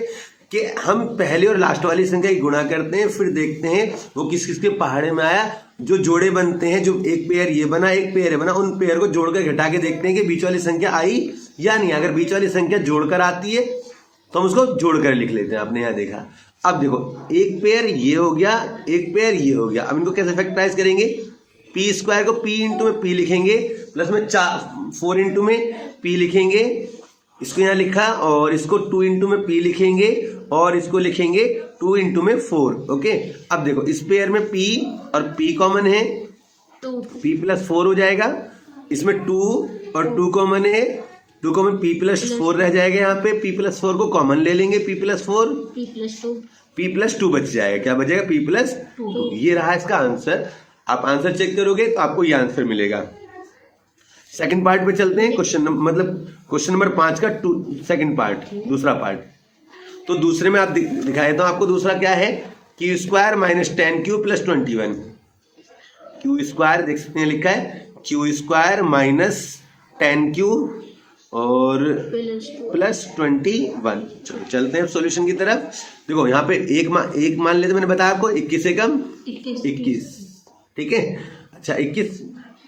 कि हम पहले और लास्ट वाली संख्या की गुणा करते हैं, फिर देखते हैं वो किस किसके पहाड़े में आया। जो जोड़े बनते हैं, जो एक पेयर ये बना, एक पेयर ये बना, उन पेयर को जोड़कर घटा के देखते हैं कि बीच वाली संख्या आई या नहीं। अगर बीच वाली संख्या जोड़कर आती है तो हम उसको जोड़कर लिख लेते हैं। आपने यहाँ देखा। अब देखो, एक पेयर ये हो गया, एक पेयर ये हो गया। अब इनको कैसे फैक्टराइज करेंगे? p² को p इंटू में p लिखेंगे, प्लस में 4 इंटू में p लिखेंगे। इसको यहाँ लिखा और इसको 2 इंटू में p लिखेंगे और इसको लिखेंगे 2 इंटू में 4। ओके, अब देखो इस पेयर में p और p कॉमन है, p + 4 हो जाएगा। इसमें 2 और 2 कॉमन है, 2 कॉमन p + 4 रह जाएगा। यहाँ पे p + 4 को कॉमन ले लेंगे, p + 4 p + 2 बच जाएगा। क्या बचेगा? p + 2। ये रहा इसका आंसर। आप आंसर चेक करोगे तो आपको ये आंसर मिलेगा। सेकंड पार्ट पे चलते हैं। क्वेश्चन नंबर 5 का सेकंड पार्ट, दूसरा पार्ट। तो दूसरे में आप दिखाया तो आपको दूसरा क्या है, Q square minus 10q plus 21। Q square देख सकते हैं लिखा है क्यू स्क्वायर माइनस 10q और प्लस 21। चलो चलते हैं सॉल्यूशन की तरफ। देखो यहाँ पे एक मान लेते, मैंने बताया आपको 21 एकम 21, ठीक है। अच्छा 21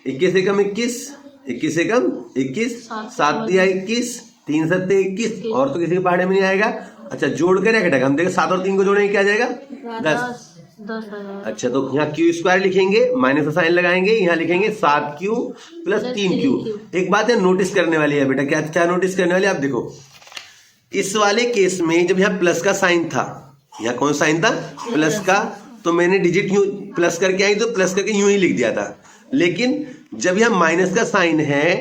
एकम 21 एकम 21, 7 या 21, 3 सत्ते 21, और तो किसी के पहाड़े में नहीं आएगा। अच्छा जोड़ कर घटा, हम देखें 7 और 3 को जोड़ेंगे क्या आ जाएगा 10। अच्छा तो यहाँ क्यू स्क्वायर लिखेंगे, माइनस का साइन लगाएंगे, यहाँ लिखेंगे 7q प्लस 3q। एक बात है नोटिस करने वाली है बेटा, क्या नोटिस करने वाली है, आप देखो इस वाले केस में जब यहाँ प्लस का साइन था, यहाँ कौन साइन था प्लस का, तो मैंने डिजिट यूं प्लस करके आई तो प्लस करके यूं ही लिख दिया था। लेकिन जब यहाँ माइनस का साइन है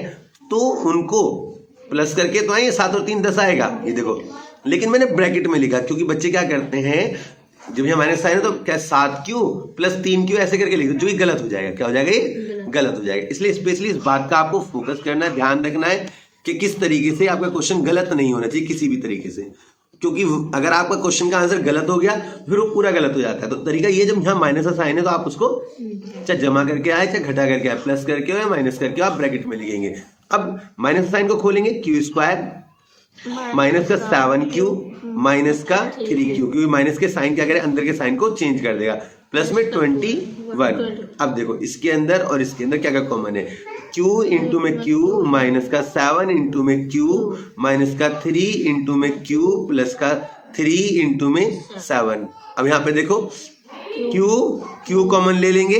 तो उनको प्लस करके तो आएंगे, 7 और 3 10 आएगा, ये देखो। लेकिन मैंने ब्रैकेट में लिखा, क्योंकि बच्चे क्या करते हैं जब यहाँ माइनस साइन है तो क्या 7q प्लस 3q ऐसे करके लिखते, जो कि गलत हो जाएगा। क्या हो जाएगा ये गलत हो जाएगा। इसलिए स्पेशली इस बात का आपको फोकस करना है, ध्यान रखना है कि किस तरीके से आपका क्वेश्चन गलत नहीं होना चाहिए किसी भी तरीके से, क्योंकि अगर आपका क्वेश्चन का आंसर गलत हो गया फिर वो पूरा गलत हो जाता है। तो तरीका ये, जब यहाँ माइनस का साइन है तो आप उसको चाहे जमा करके आए चाहे घटा करके आए, प्लस करके हो या माइनस करके आप ब्रैकेट में लिखेंगे। अब माइनस साइन को खोलेंगे, क्यू स्क्वायर माइनस का 7q माइनस का 3q, क्योंकि माइनस के साइन क्या करे अंदर के साइन को चेंज कर देगा, प्लस में 21। अब देखो इसके अंदर और इसके अंदर क्या क्या कॉमन है, q इंटू में q माइनस का 7 इंटू में q माइनस का 3 इंटू में q प्लस का 3 इंटू में 7। अब यहाँ पे देखो q कॉमन ले लेंगे,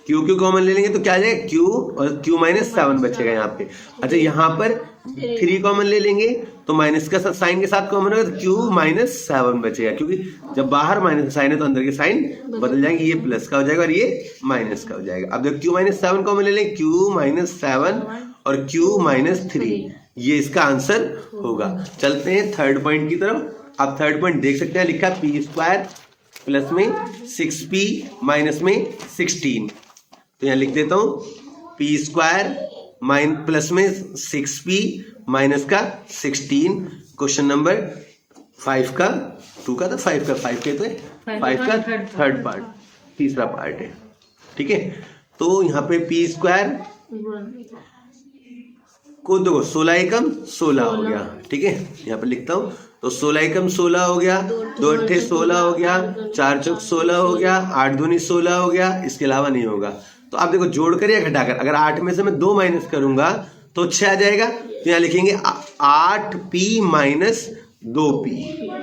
q कॉमन ले लेंगे तो क्या आ जाएगा q और q माइनस 7 बचेगा यहाँ पे। अच्छा यहाँ पर 3 कॉमन ले लेंगे तो माइनस का साइन के साथ कॉमन होगा तो q माइनस 7 बचेगा, क्योंकि जब बाहर माइनस का साइन है तो अंदर के साइन बदल जाएंगे, ये प्लस का हो जाएगा और ये माइनस का हो जाएगा। अब देखो q माइनस 7 कॉमन ले लेंगे, q माइनस 7 और q माइनस 3, ये इसका आंसर होगा। चलते हैं थर्ड पॉइंट की तरफ। आप थर्ड पॉइंट देख सकते हैं, लिखा पी स्क्वायर प्लस में 6p माइनस में 16। तो यहाँ लिख देता हूं पी स्क्वायर प्लस में 6p माइनस का 16। क्वेश्चन नंबर 5 का 2 का था 5 का 5 के तो 5 का थर्ड पार्ट, तीसरा पार्ट है, ठीक है। तो यहाँ पे पी स्क्वायर को देखो 16 एकम 16 हो गया, ठीक है। यहाँ पे लिखता हूँ तो 16 एकम 16 हो गया, 2 अट्ठे 16 हो गया, 4 चौक 16 हो गया, 8 दूनी 16 हो गया, इसके अलावा नहीं होगा। तो आप देखो जोड़कर या घटाकर, अगर 8 में से मैं 2 माइनस करूंगा तो 6 आ जाएगा, तो यहाँ लिखेंगे 8p माइनस 2p,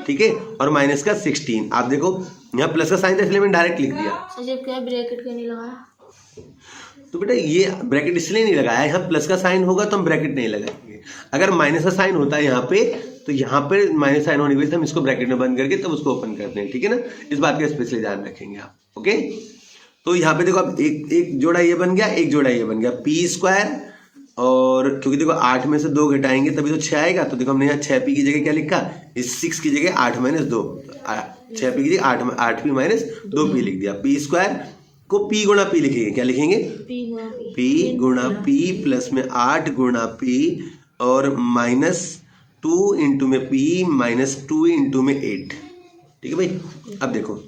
ठीक है, और माइनस का 16। आप देखो यहाँ प्लस का साइन था इसलिए मैंने डायरेक्ट लिख दिया। क्या ब्रैकेट क्यों नहीं लगाया? तो बेटा ये ब्रैकेट इसलिए नहीं लगाया, यहाँ प्लस का साइन होगा तो हम ब्रैकेट नहीं लगाएंगे। अगर माइनस का साइन होता है यहाँ पे तो यहाँ पे माइनस साइन होने की वजह से हम इसको ब्रैकेट में बंद करके तब उसको ओपन करते हैं, ठीक है ना। इस बात का स्पेशली ध्यान रखेंगे आप, ओके। तो यहाँ पे देखो अब एक जोड़ा ये बन गया, एक जोड़ा ये बन गया, पी स्क्वायर, और क्योंकि देखो 8 में से 2 घटाएंगे तभी तो 6 आएगा। तो देखो हमने यहाँ 6p की जगह क्या लिखा, इस 6 की जगह 8 माइनस 2, 6p की जगह 8p माइनस 2p लिख दिया। पी स्क्वायर को p गुणा p लिखेंगे, क्या लिखेंगे p गुणा p प्लस में 8 गुणा p और माइनस 2 इंटू में p माइनस 2 इंटू में 8, ठीक है भाई। अब देखो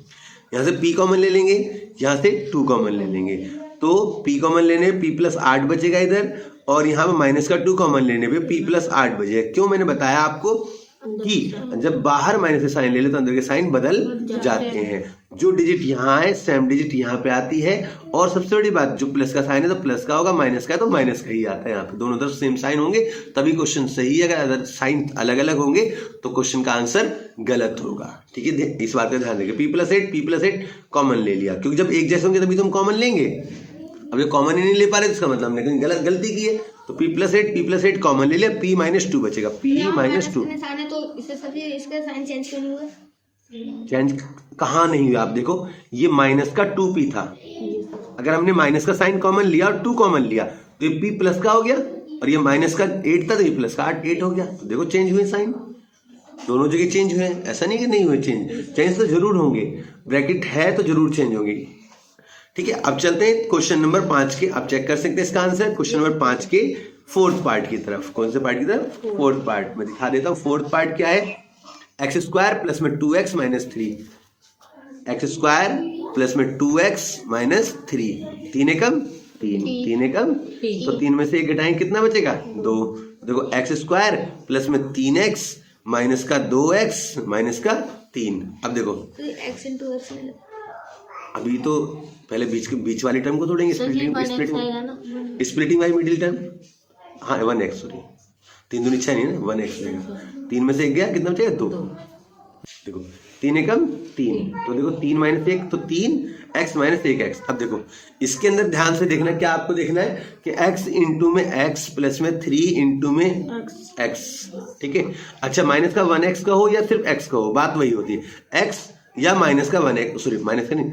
यहाँ से p कॉमन ले लेंगे, यहाँ से 2 कॉमन ले लेंगे, तो p कॉमन लेने p प्लस 8 बचेगा इधर, और यहाँ पे माइनस का 2 कॉमन लेने पे p प्लस 8 बचेगा। क्यों, मैंने बताया आपको कि जब बाहर माइनस से साइन ले ले तो अंदर के साइन बदल जाते हैं। जो डिजिट यहाँ है सेम डिजिट यहाँ पे आती है, और सबसे बड़ी बात जो प्लस का साइन है तो प्लस का होगा, माइनस का है तो माइनस का ही आता है। यहाँ पे दोनों तरफ सेम साइन होंगे तभी क्वेश्चन सही है, अगर साइन अलग अलग होंगे तो क्वेश्चन का आंसर गलत होगा, ठीक है। इस बात का ध्यान रखिए। p प्लस 8 कॉमन ले लिया, क्योंकि जब एक जैसे होंगे तभी तो हम कॉमन लेंगे। अब ये कॉमन ही नहीं ले पा रहे तो इसका मतलब हमने गलती की है। तो p प्लस 8 कॉमन ले लिया, p माइनस 2 बचेगा, p माइनस 2। तो इसका साइन चेंज क्यों नहीं हुआ? चेंज कहाँ नहीं हुआ, आप देखो ये माइनस का 2p था, अगर हमने माइनस का साइन कॉमन लिया और 2 कॉमन लिया तो ये p प्लस का हो गया, और ये माइनस का 8 था तो ये प्लस का 8 हो गया। तो देखो चेंज हुए साइन, दोनों जगह चेंज हुए, ऐसा नहीं कि नहीं हुए चेंज तो जरूर होंगे, ब्रैकेट है तो जरूर चेंज होंगे, ठीक है, अब चलते हैं क्वेश्चन नंबर 5 के, आप चेक कर सकते हैं इसका आंसर क्वेश्चन नंबर 5 के फोर्थ पार्ट की तरफ। कौन से पार्ट की तरफ? फोर्थ पार्ट में दिखा देता हूं। फोर्थ पार्ट क्या है? एक्स स्क्वायर प्लस में 2x minus 3, x square plus में 2x माइनस 3, 3 एकम 3, 3 एकम, तो 3 में से 1 घटाएं कितना बचेगा? 2। देखो एक्स स्क्वायर प्लस में 3x माइनस का 2x माइनस का 3। अब देखो एक्स इंटू एक्स अभी तो पहले बीच वाली टर्म को तोड़ेंगे, स्प्लिटिंग बाय मिडिल टर्म। हाँ 1x, सॉरी 3 दूनी 6 नहीं ना, 1x रहेगा। 3 में से 1 गया, कितना बचेगा? 2। देखो 3 एकम 3, तो देखो 3 माइनस 1 तो 3x माइनस 1x। अब देखो इसके अंदर ध्यान से देखना, क्या आपको देखना है कि x इंटू में x प्लस में 3 इंटू में x, ठीक है। अच्छा माइनस का 1x का हो या सिर्फ x का हो, बात वही होती है। x या माइनस का 1x, सॉरी माइनस का नहीं,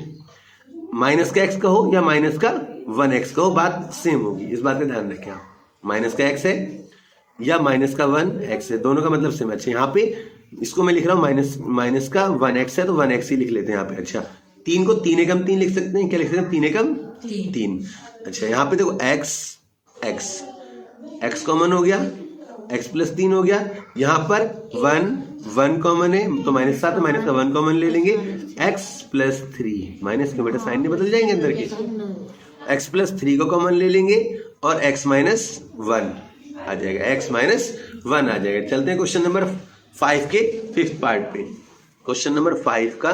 माइनस का x का हो या माइनस का 1x का हो, बात सेम होगी, इस बात का ध्यान रखें आप। माइनस का x है या माइनस का 1x है, दोनों का मतलब सेम है। अच्छा यहाँ पे इसको मैं लिख रहा हूँ माइनस का 1x है तो 1x ही लिख लेते हैं यहाँ पे। अच्छा 3 को 3 एकम 3 लिख सकते हैं, क्या लिख सकते हैं? 3 एकम 3। अच्छा यहाँ पे देखो x कॉमन हो गया, x प्लस 3 हो गया, यहाँ पर 1 कॉमन है तो माइनस 7, माइनस का 1 कॉमन ले लेंगे, x प्लस 3, माइनस के बेटा साइन नहीं बदल जाएंगे अंदर के, x प्लस 3 को कॉमन ले लेंगे और x माइनस 1 आ जाएगा, x माइनस 1 आ जाएगा। चलते हैं क्वेश्चन नंबर 5 के 5th पार्ट पे। क्वेश्चन नंबर 5 का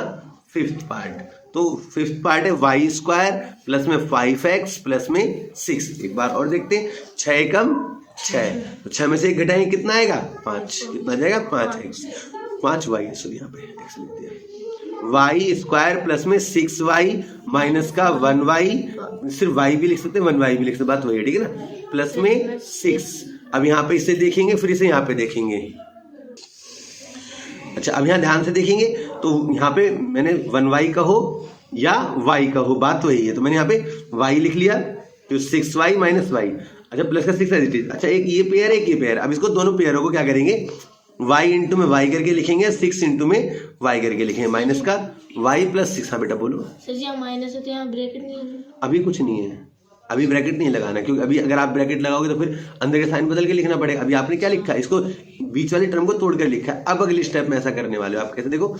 5th पार्ट, तो 5th पार्ट है y स्क्वायर प्लस में 5x प्लस में 6। एक बार और देखते हैं, 6 एकम 6, तो 6 में से 1 घटाएंगे कितना आएगा? 5। कितना जाएगा? 5x, 5y, सॉरी यहाँ पे x लिख दिया। y स्क्वायर प्लस में 6y माइनस का 1y, सिर्फ y भी लिख सकते हैं 1y भी लिख सकते, बात वही है, ठीक है ना, प्लस में 6। अब यहाँ पे इसे देखेंगे, फिर इसे यहाँ पे देखेंगे। अच्छा अब यहाँ ध्यान से देखेंगे तो यहाँ पे मैंने 1y का हो या y का हो, बात वही है, तो मैंने यहाँ पे y लिख लिया, तो 6y माइनस y। अच्छा प्लस का 6 है। अच्छा एक ये पेयर, एक ये पेयर, अब इसको दोनों पेयरों को क्या करेंगे? y इंटू में y करके लिखेंगे, 6 इंटू में y करके लिखेंगे, माइनस का y प्लस 6। हाँ बेटा बोलो। सर जी माइनस है तो यहाँ ब्रैकेट नहीं है? अभी कुछ नहीं है, अभी ब्रैकेट नहीं लगाना, क्योंकि अभी अगर आप ब्रैकेट लगाओगे तो फिर अंदर के साइन बदल के लिखना पड़ेगा। अभी आपने क्या लिखा है? इसको बीच वाली टर्म को तोड़कर लिखा है। अब अगली स्टेप में ऐसा करने वाले हो आप, कैसे? देखो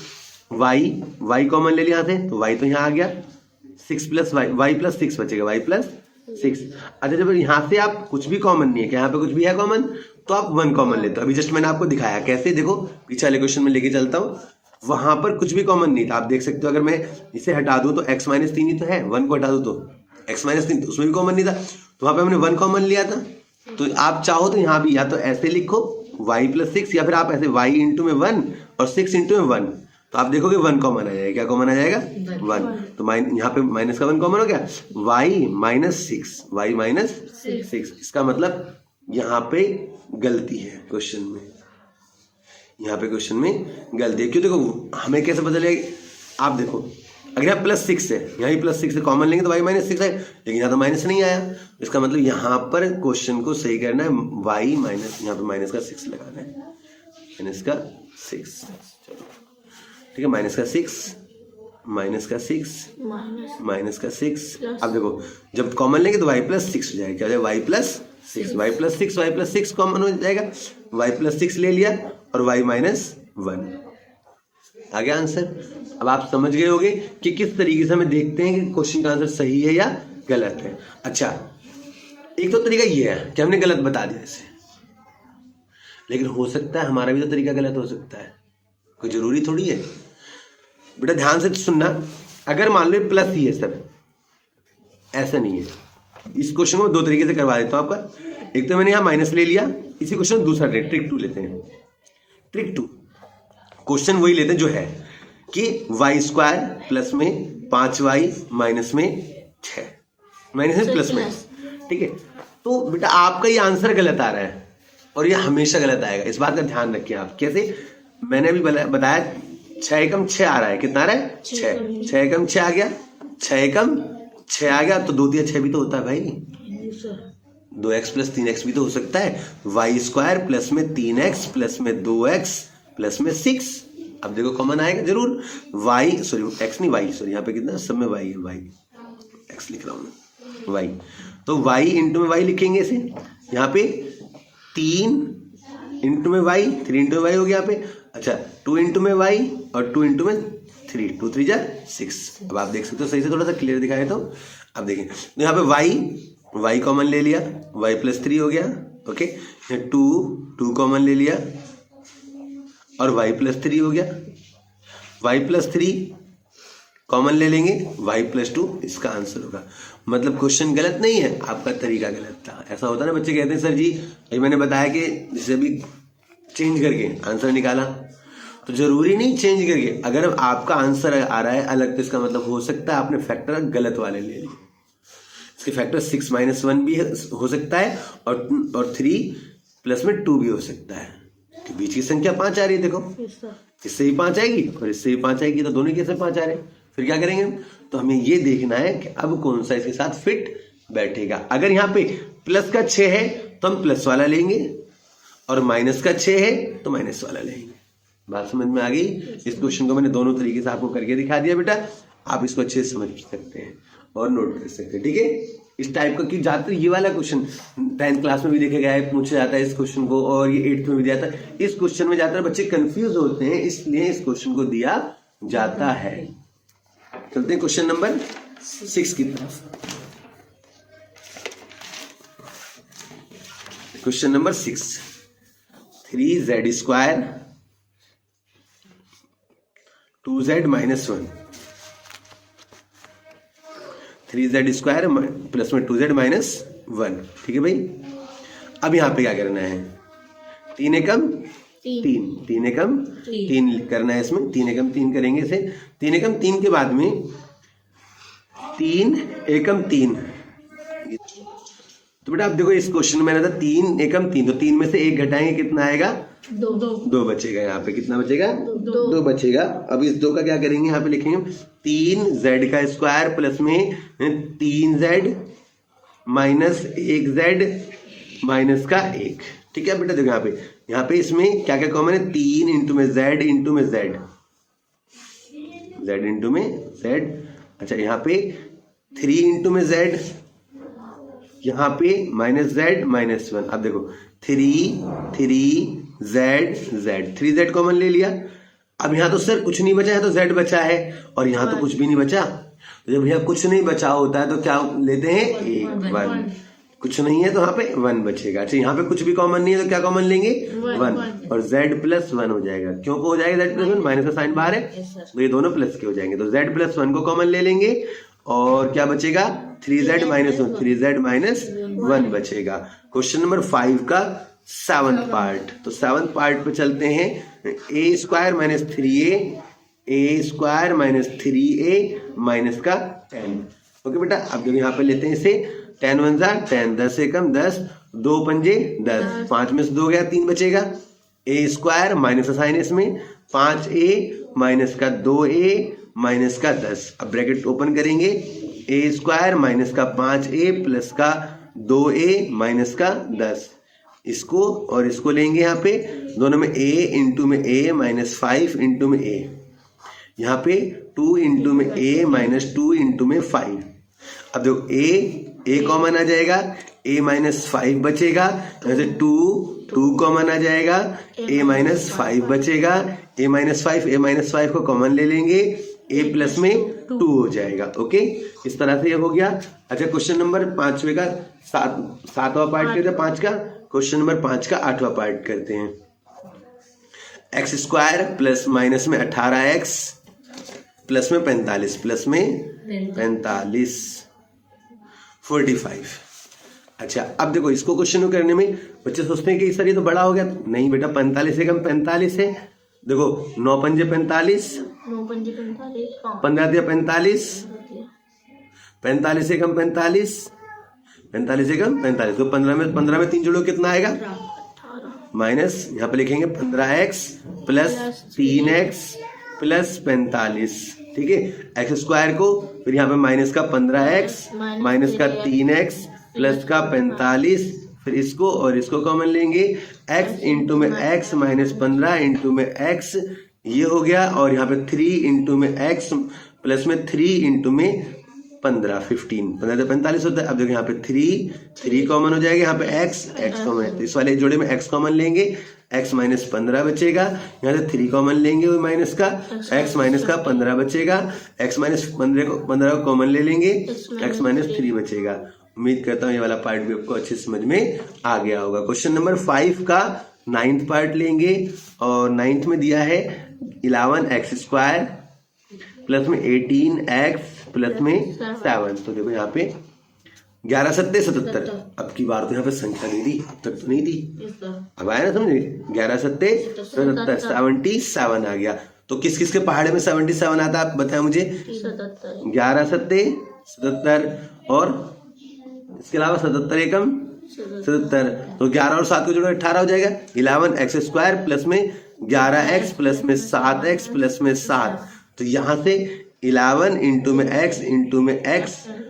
y कॉमन ले लिया यहाँ से, तो y तो यहाँ आ गया, 6 प्लस y प्लस 6 बचेगा, y प्लस 6। अच्छा जब यहाँ से आप कुछ भी कॉमन नहीं है, क्या यहाँ पे कुछ भी है कॉमन, तो आप 1 कॉमन लेते हो। अभी जस्ट मैंने आपको दिखाया कैसे, देखो पीछे वाले क्वेश्चन में लेके चलता हूँ, वहां पर कुछ भी कॉमन नहीं था, आप देख सकते हो। अगर मैं इसे हटा दूं तो x माइनस 3 ही तो है, 1 को हटा दूं तो x माइनस 3, उसमें भी कॉमन नहीं था, तो वहां पे हमने 1 कॉमन लिया था। तो आप चाहो तो यहाँ भी या तो ऐसे लिखो y प्लस 6, या फिर आप ऐसे y इंटू में 1 और 6 इंटू में 1, तो आप देखोगे 1 कॉमन आ जाएगा। क्या कॉमन आ जाएगा? 1। तो यहाँ पे माइनस का 1 कॉमन हो गया, y माइनस 6, इसका मतलब यहाँ पे गलती है क्वेश्चन में, यहाँ पे क्वेश्चन में गलती है। क्यों? देखो हमें कैसे पता चलेगा? आप देखो अगर यहाँ प्लस 6 है, यहाँ भी प्लस 6 है, कॉमन लेंगे तो y माइनस 6 है, लेकिन यहाँ तो माइनस नहीं आया, इसका मतलब यहाँ पर क्वेश्चन को सही करना है, y माइनस, यहाँ पे माइनस का 6 लगाना है, माइनस का 6। चलो ठीक है, माइनस का 6, माइनस का 6, माइनस का 6। अब देखो जब कॉमन लेंगे तो y प्लस 6 हो जाएगा, क्या हो जाएगा? y plus 6, y plus 6 common हो जाएगा, y प्लस 6 ले लिया और y माइनस 1 आ गया आंसर। अब आप समझ गए होंगे कि किस तरीके से हमें देखते हैं कि क्वेश्चन का आंसर सही है या गलत है। अच्छा एक तो तरीका ये है कि हमने गलत बता दिया इसे, लेकिन हो सकता है हमारा भी तो तरीका गलत हो सकता है, कोई जरूरी थोड़ी है। बेटा ध्यान से सुनना, अगर मान लो प्लस ही है सब, ऐसा नहीं है। इस क्वेश्चन को 2 तरीके से करवा देता हूं आपका। एक तो मैंने यहाँ माइनस ले लिया, इसी क्वेश्चन में दूसरा ट्रिक 2 लेते हैं। ट्रिक 2 क्वेश्चन वही लेते हैं जो है कि y स्क्वायर प्लस में 5y माइनस में 6, माइनस में प्लस में, ठीक है। तो बेटा आपका ये आंसर गलत आ रहा है और ये हमेशा गलत आएगा, इस बात का ध्यान रखिए आप। कैसे? मैंने अभी बताया 6 एकम 6 आ रहा है, कितना आ रहा है? 6 एकम 6 आ गया, 6 एकम 6 आ गया, तो 2 3 6 भी तो होता है भाई, 2x प्लस 3x भी तो हो सकता है। y स्क्वायर प्लस में 3x प्लस में 2x प्लस में 6, अब देखो कॉमन आएगा जरूर, y सॉरी x नहीं y, सॉरी यहाँ पे कितना सब में y है, y x लिख रहा हूँ मैं, y, तो y इंटू में y लिखेंगे इसे, यहाँ पे 3 इंटू में y, 3 इंटू में y हो गया यहाँ पे। अच्छा 2 इंटू में y और 2 इंटू में 3, 2 3 जा 6। अब आप देख सकते हो सही से, थोड़ा सा क्लियर दिखाए तो अब देखें, तो यहाँ पे y कॉमन ले लिया, y प्लस 3 हो गया, ओके। 2 कॉमन ले लिया और y प्लस 3 हो गया, y प्लस 3 कॉमन ले लेंगे, y प्लस 2 इसका आंसर होगा। मतलब क्वेश्चन गलत नहीं है, आपका तरीका गलत था। ऐसा होता है ना, बच्चे कहते हैं सर जी अभी मैंने बताया कि जैसे भी चेंज करके आंसर निकाला, तो जरूरी नहीं चेंज करके, अगर आपका आंसर आ रहा है अलग तो इसका मतलब हो सकता है आपने फैक्टर गलत वाले ले लिए। इसके फैक्टर 6 - 1 भी हो सकता है और 3 प्लस में 2 भी हो सकता है। तो बीच की संख्या 5 आ रही है, देखो इससे भी 5 आएगी और इससे भी 5 आएगी, तो दोनों कैसे 5 आ रहे हैं। फिर क्या करेंगे, तो हमें ये देखना है कि अब कौन सा इसके साथ फिट बैठेगा। अगर यहाँ पे प्लस का 6 है तो हम प्लस वाला लेंगे और माइनस का 6 है तो माइनस वाला लेंगे। बात समझ में आ गई। इस क्वेश्चन को मैंने दोनों तरीके से आपको करके दिखा दिया बेटा, आप इसको अच्छे से समझ सकते हैं और नोट कर सकते हैं, ठीक है। इस टाइप का कि ज्यादातर ये वाला क्वेश्चन 10th क्लास में भी देखा गया है, पूछा जाता है इस क्वेश्चन को, और ये 8th में भी दिया था। इस क्वेश्चन में ज्यादातर बच्चे कंफ्यूज होते हैं, इसलिए इस क्वेश्चन को दिया जाता है। चलते हैं क्वेश्चन नंबर 6 की तरफ। Question number 6, 3z² 2z - 1, 3z² plus में 2z - 1, ठीक है भाई। अब यहाँ पे क्या करना है, 3 एकम 3 करना है इसमें, 3 एकम 3 करेंगे इसे। 3 एकम 3 के बाद में 3 एकम 3, तो बेटा आप देखो इस क्वेश्चन में मैंने था 3 एकम 3, तो 3 में से 1 घटाएंगे कितना आएगा, 2 बचेगा। यहाँ पे कितना बचेगा, 2 बचेगा। अब इस 2 का क्या करेंगे, यहाँ पे लिखेंगे 3z² प्लस में 3z माइनस 1z माइनस का 1, ठीक है बेटा। देखो यहाँ पे इसमें क्या क्या कॉमन है, 3 इंटू में z इंटू में z इंटू में z। अच्छा यहाँ पे 3 इंटू में z, यहाँ पे -z - 1। अब देखो 3z कॉमन ले लिया। अब यहाँ तो सर कुछ नहीं बचा है, तो z बचा है, और यहाँ तो कुछ भी नहीं बचा। तो जब यहाँ कुछ नहीं बचा होता है तो क्या लेते हैं, 1 कुछ नहीं है तो यहाँ पे 1 बचेगा। अच्छा यहाँ पे कुछ भी कॉमन नहीं है तो क्या कॉमन लेंगे, 1, और z प्लस 1 हो जाएगा। क्यों को हो जाएगा z प्लस 1, माइनस का साइन बाहर है तो ये दोनों प्लस के हो जाएंगे। तो z प्लस 1 को कॉमन ले लेंगे और क्या बचेगा, 3z - 1 बचेगा। क्वेश्चन नंबर 5 का 7th पार्ट। तो 7th पार्ट पे चलते हैं। a² - 3a माइनस का 10। ओके बेटा, अब जब यहाँ पे लेते हैं इसे, 10 1 जा 10, 10 एकम 10, 2 पंजे 10, 5 में से 2 गया 3 बचेगा। a² माइनस का साइन है इसमें, 5a माइनस का 2a माइनस का 10। अब ब्रैकेट ओपन करेंगे, a² माइनस का 5a प्लस का 2a माइनस का 10। इसको और इसको लेंगे यहाँ पे, दोनों में a इंटू में a माइनस 5 इंटू में a, यहाँ पे 2 इंटू में a माइनस 2 इंटू में 5। अब देखो a कॉमन आ जाएगा, a माइनस 5 बचेगा, यहाँ से 2 कॉमन आ जाएगा, a माइनस 5 बचेगा, a माइनस 5 को कॉमन ले लेंगे, a प्लस में 2 हो जाएगा। ओके, इस तरह से ये हो गया। अच्छा क्वेश्चन नंबर 5वें का 7वां पार्ट करते हैं, 5 का। क्वेश्चन नंबर 5 का 8वां पार्ट करते हैं। x² प्लस माइनस में 18x प्लस में 45 प्लस में 45 45। अच्छा अब देखो इसको क्वेश्चन करने में बच्चे सोचते हैं कि सर ये तो बड़ा हो गया। नहीं बेटा, 45 से कम 45 है। देखो 9 पंजे 45, 15 दिया 45, 45 से कम 45, 45 से कम 45। तो 15 में 3 जोड़ो कितना आएगा, माइनस यहाँ पे लिखेंगे 15x प्लस 3x प्लस 45, ठीक है। x² को फिर यहाँ पे माइनस का 15x माइनस का 3x प्लस का 45, फिर इसको और इसको कॉमन लेंगे, x इंटू में x माइनस 15 इंटू में x, ये हो गया। और यहाँ पे 3 इंटू में x प्लस में 3 इंटू में 15 15 तो 45 होता है। अब देखो यहाँ पे 3 कॉमन हो जाएगा, यहाँ पे x कॉमन है, तो इस वाले जोड़े में x कॉमन लेंगे, x माइनस 15 बचेगा, यहाँ से 3 कॉमन लेंगे वो माइनस का, x माइनस का 15 बचेगा, x माइनस 15 को कॉमन ले लेंगे, x माइनस 3 बचेगा। उम्मीद करता हूँ ये वाला पार्ट भी आपको अच्छे समझ में आ गया होगा। क्वेश्चन नंबर 5 का 9th पार्ट लेंगे और 9th में दिया है 11x² प्लस में 18x प्लस में 7। तो देखो यहाँ पे 11 सत्ते 77। अब की बार तो यहाँ पे संख्या नहीं थी, अब तक तो नहीं थी, अब आया ना समझे, 11 सत्ते 77, 77 आ गया। तो किस किस के पहाड़े में 77 आता है आप बताएं मुझे? 11 सत्ते 77 और इसके अलावा 77 एकम 77। तो 11 और 7 को जोड़ो 18 हो जाएगा। 11x² प्लस में 11x प्लस में 7x प्लस में 7। तो यहाँ से 11 इंटू में x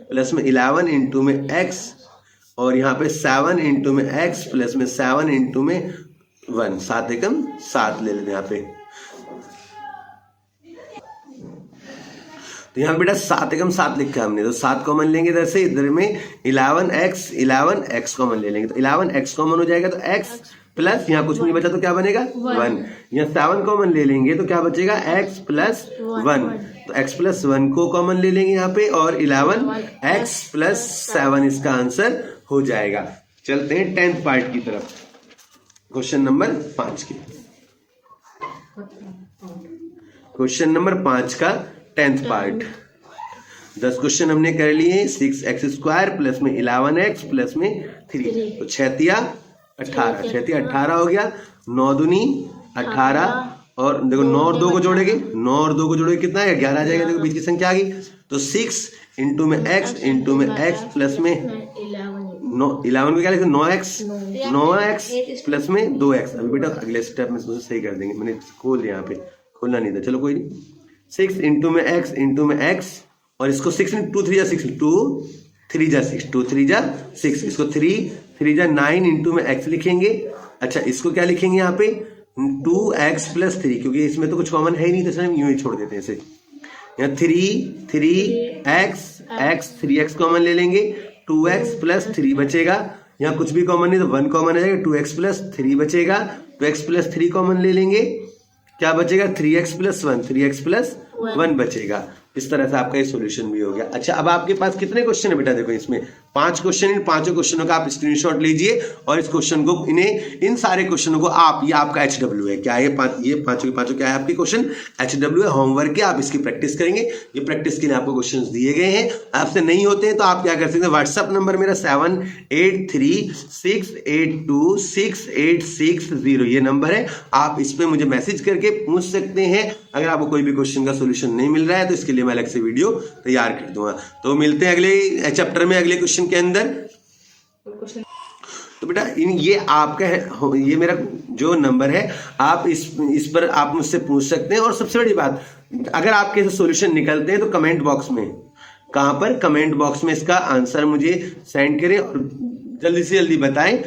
प्लस में 11 इंटू में x और यहाँ पे 7 इंटू में x प्लस में 7 इंटू में 1, 7 एकम 7 ले लेते यहाँ पे। तो यहाँ बेटा 7 एकम 7 लिखा है हमने, तो 7 कॉमन लेंगे इधर से, इधर में 11x कॉमन ले लेंगे, तो 11x कॉमन हो जाएगा, तो x प्लस यहाँ कुछ नहीं बचा तो क्या बनेगा 1। यहाँ 7 कॉमन ले लेंगे तो क्या बचेगा x प्लस 1, तो x प्लस 1 को कॉमन ले लेंगे यहाँ पे और 11x प्लस 7 इसका आंसर हो जाएगा। चलते हैं 10th पार्ट की तरफ, क्वेश्चन नंबर 5 की। क्वेश्चन नंबर 5 का 10th पार्ट 10 क्वेश्चन हमने कर लिए। 6x² प्लस में 11x प्लस में 3, तो 6 18 18 हो गया। 9 दूनी 18 और देखो 9 और 2 को जोड़ेंगे, 9 और 2 को जोड़ेंगे कितना है 11 आ जाएगा। देखो बीच की संख्या आ गई, तो 6 इंटू में x प्लस में 11 को क्या लिखेंगे 9x प्लस में 2x। अभी बेटा अगले स्टेप में सही कर देंगे, मैंने खोल दिया यहाँ पे, खोलना नहीं था, चलो कोई नहीं। 6 इंटू में x और इसको 6 इंटू 2 3 जा 6, 2 3 जा 6, 2 3 जा 6, इसको 3 जा 9 इंटू में x लिखेंगे। अच्छा इसको क्या लिखेंगे यहाँ पे 2x प्लस 3, क्योंकि इसमें तो कुछ कॉमन है ही नहीं, तो हम यूं ही छोड़ देते हैं इसे। यहाँ 3x कॉमन ले लेंगे, 2x प्लस 3 बचेगा। यहाँ कुछ भी कॉमन नहीं तो 1 कॉमन आ जाएगा, 2x प्लस 3 बचेगा, 2x प्लस 3 कॉमन ले लेंगे, क्या बचेगा 3x प्लस 1 बचेगा। इस तरह से आपका ये सॉल्यूशन भी हो गया। अच्छा अब आपके पास कितने क्वेश्चन है बेटा, देखो इसमें 5 क्वेश्चन, इन 5 क्वेश्चनों का आप स्क्रीनशॉट लीजिए और इस क्वेश्चन को इन सारे क्वेश्चनों को आप, ये आपका HW है, क्या है ये पांचों के पांचों क्या है आपके क्वेश्चन HW है, होमवर्क है, आप इसकी प्रैक्टिस करेंगे। ये प्रैक्टिस के लिए आपको क्वेश्चन दिए गए हैं, आपसे नहीं होते हैं तो आप क्या कर सकते हैं, व्हाट्सएप नंबर मेरा 7836826860 ये नंबर है, आप इस पे मुझे मैसेज करके पूछ सकते हैं। अगर आपको कोई भी क्वेश्चन का सोल्यूशन नहीं मिल रहा है तो इसके लिए मैं अलग से वीडियो तैयार कर दूंगा। तो मिलते हैं अगले चैप्टर में अगले क्वेश्चन के अंदर। तो बेटा ये आपका है, ये मेरा जो नंबर है, आप इस पर आप मुझसे पूछ सकते हैं। और सबसे बड़ी बात, अगर आपके सॉल्यूशन निकलते हैं तो कमेंट बॉक्स में, कहां पर, कमेंट बॉक्स में इसका आंसर मुझे सेंड करें और जल्दी से जल्दी बताएं।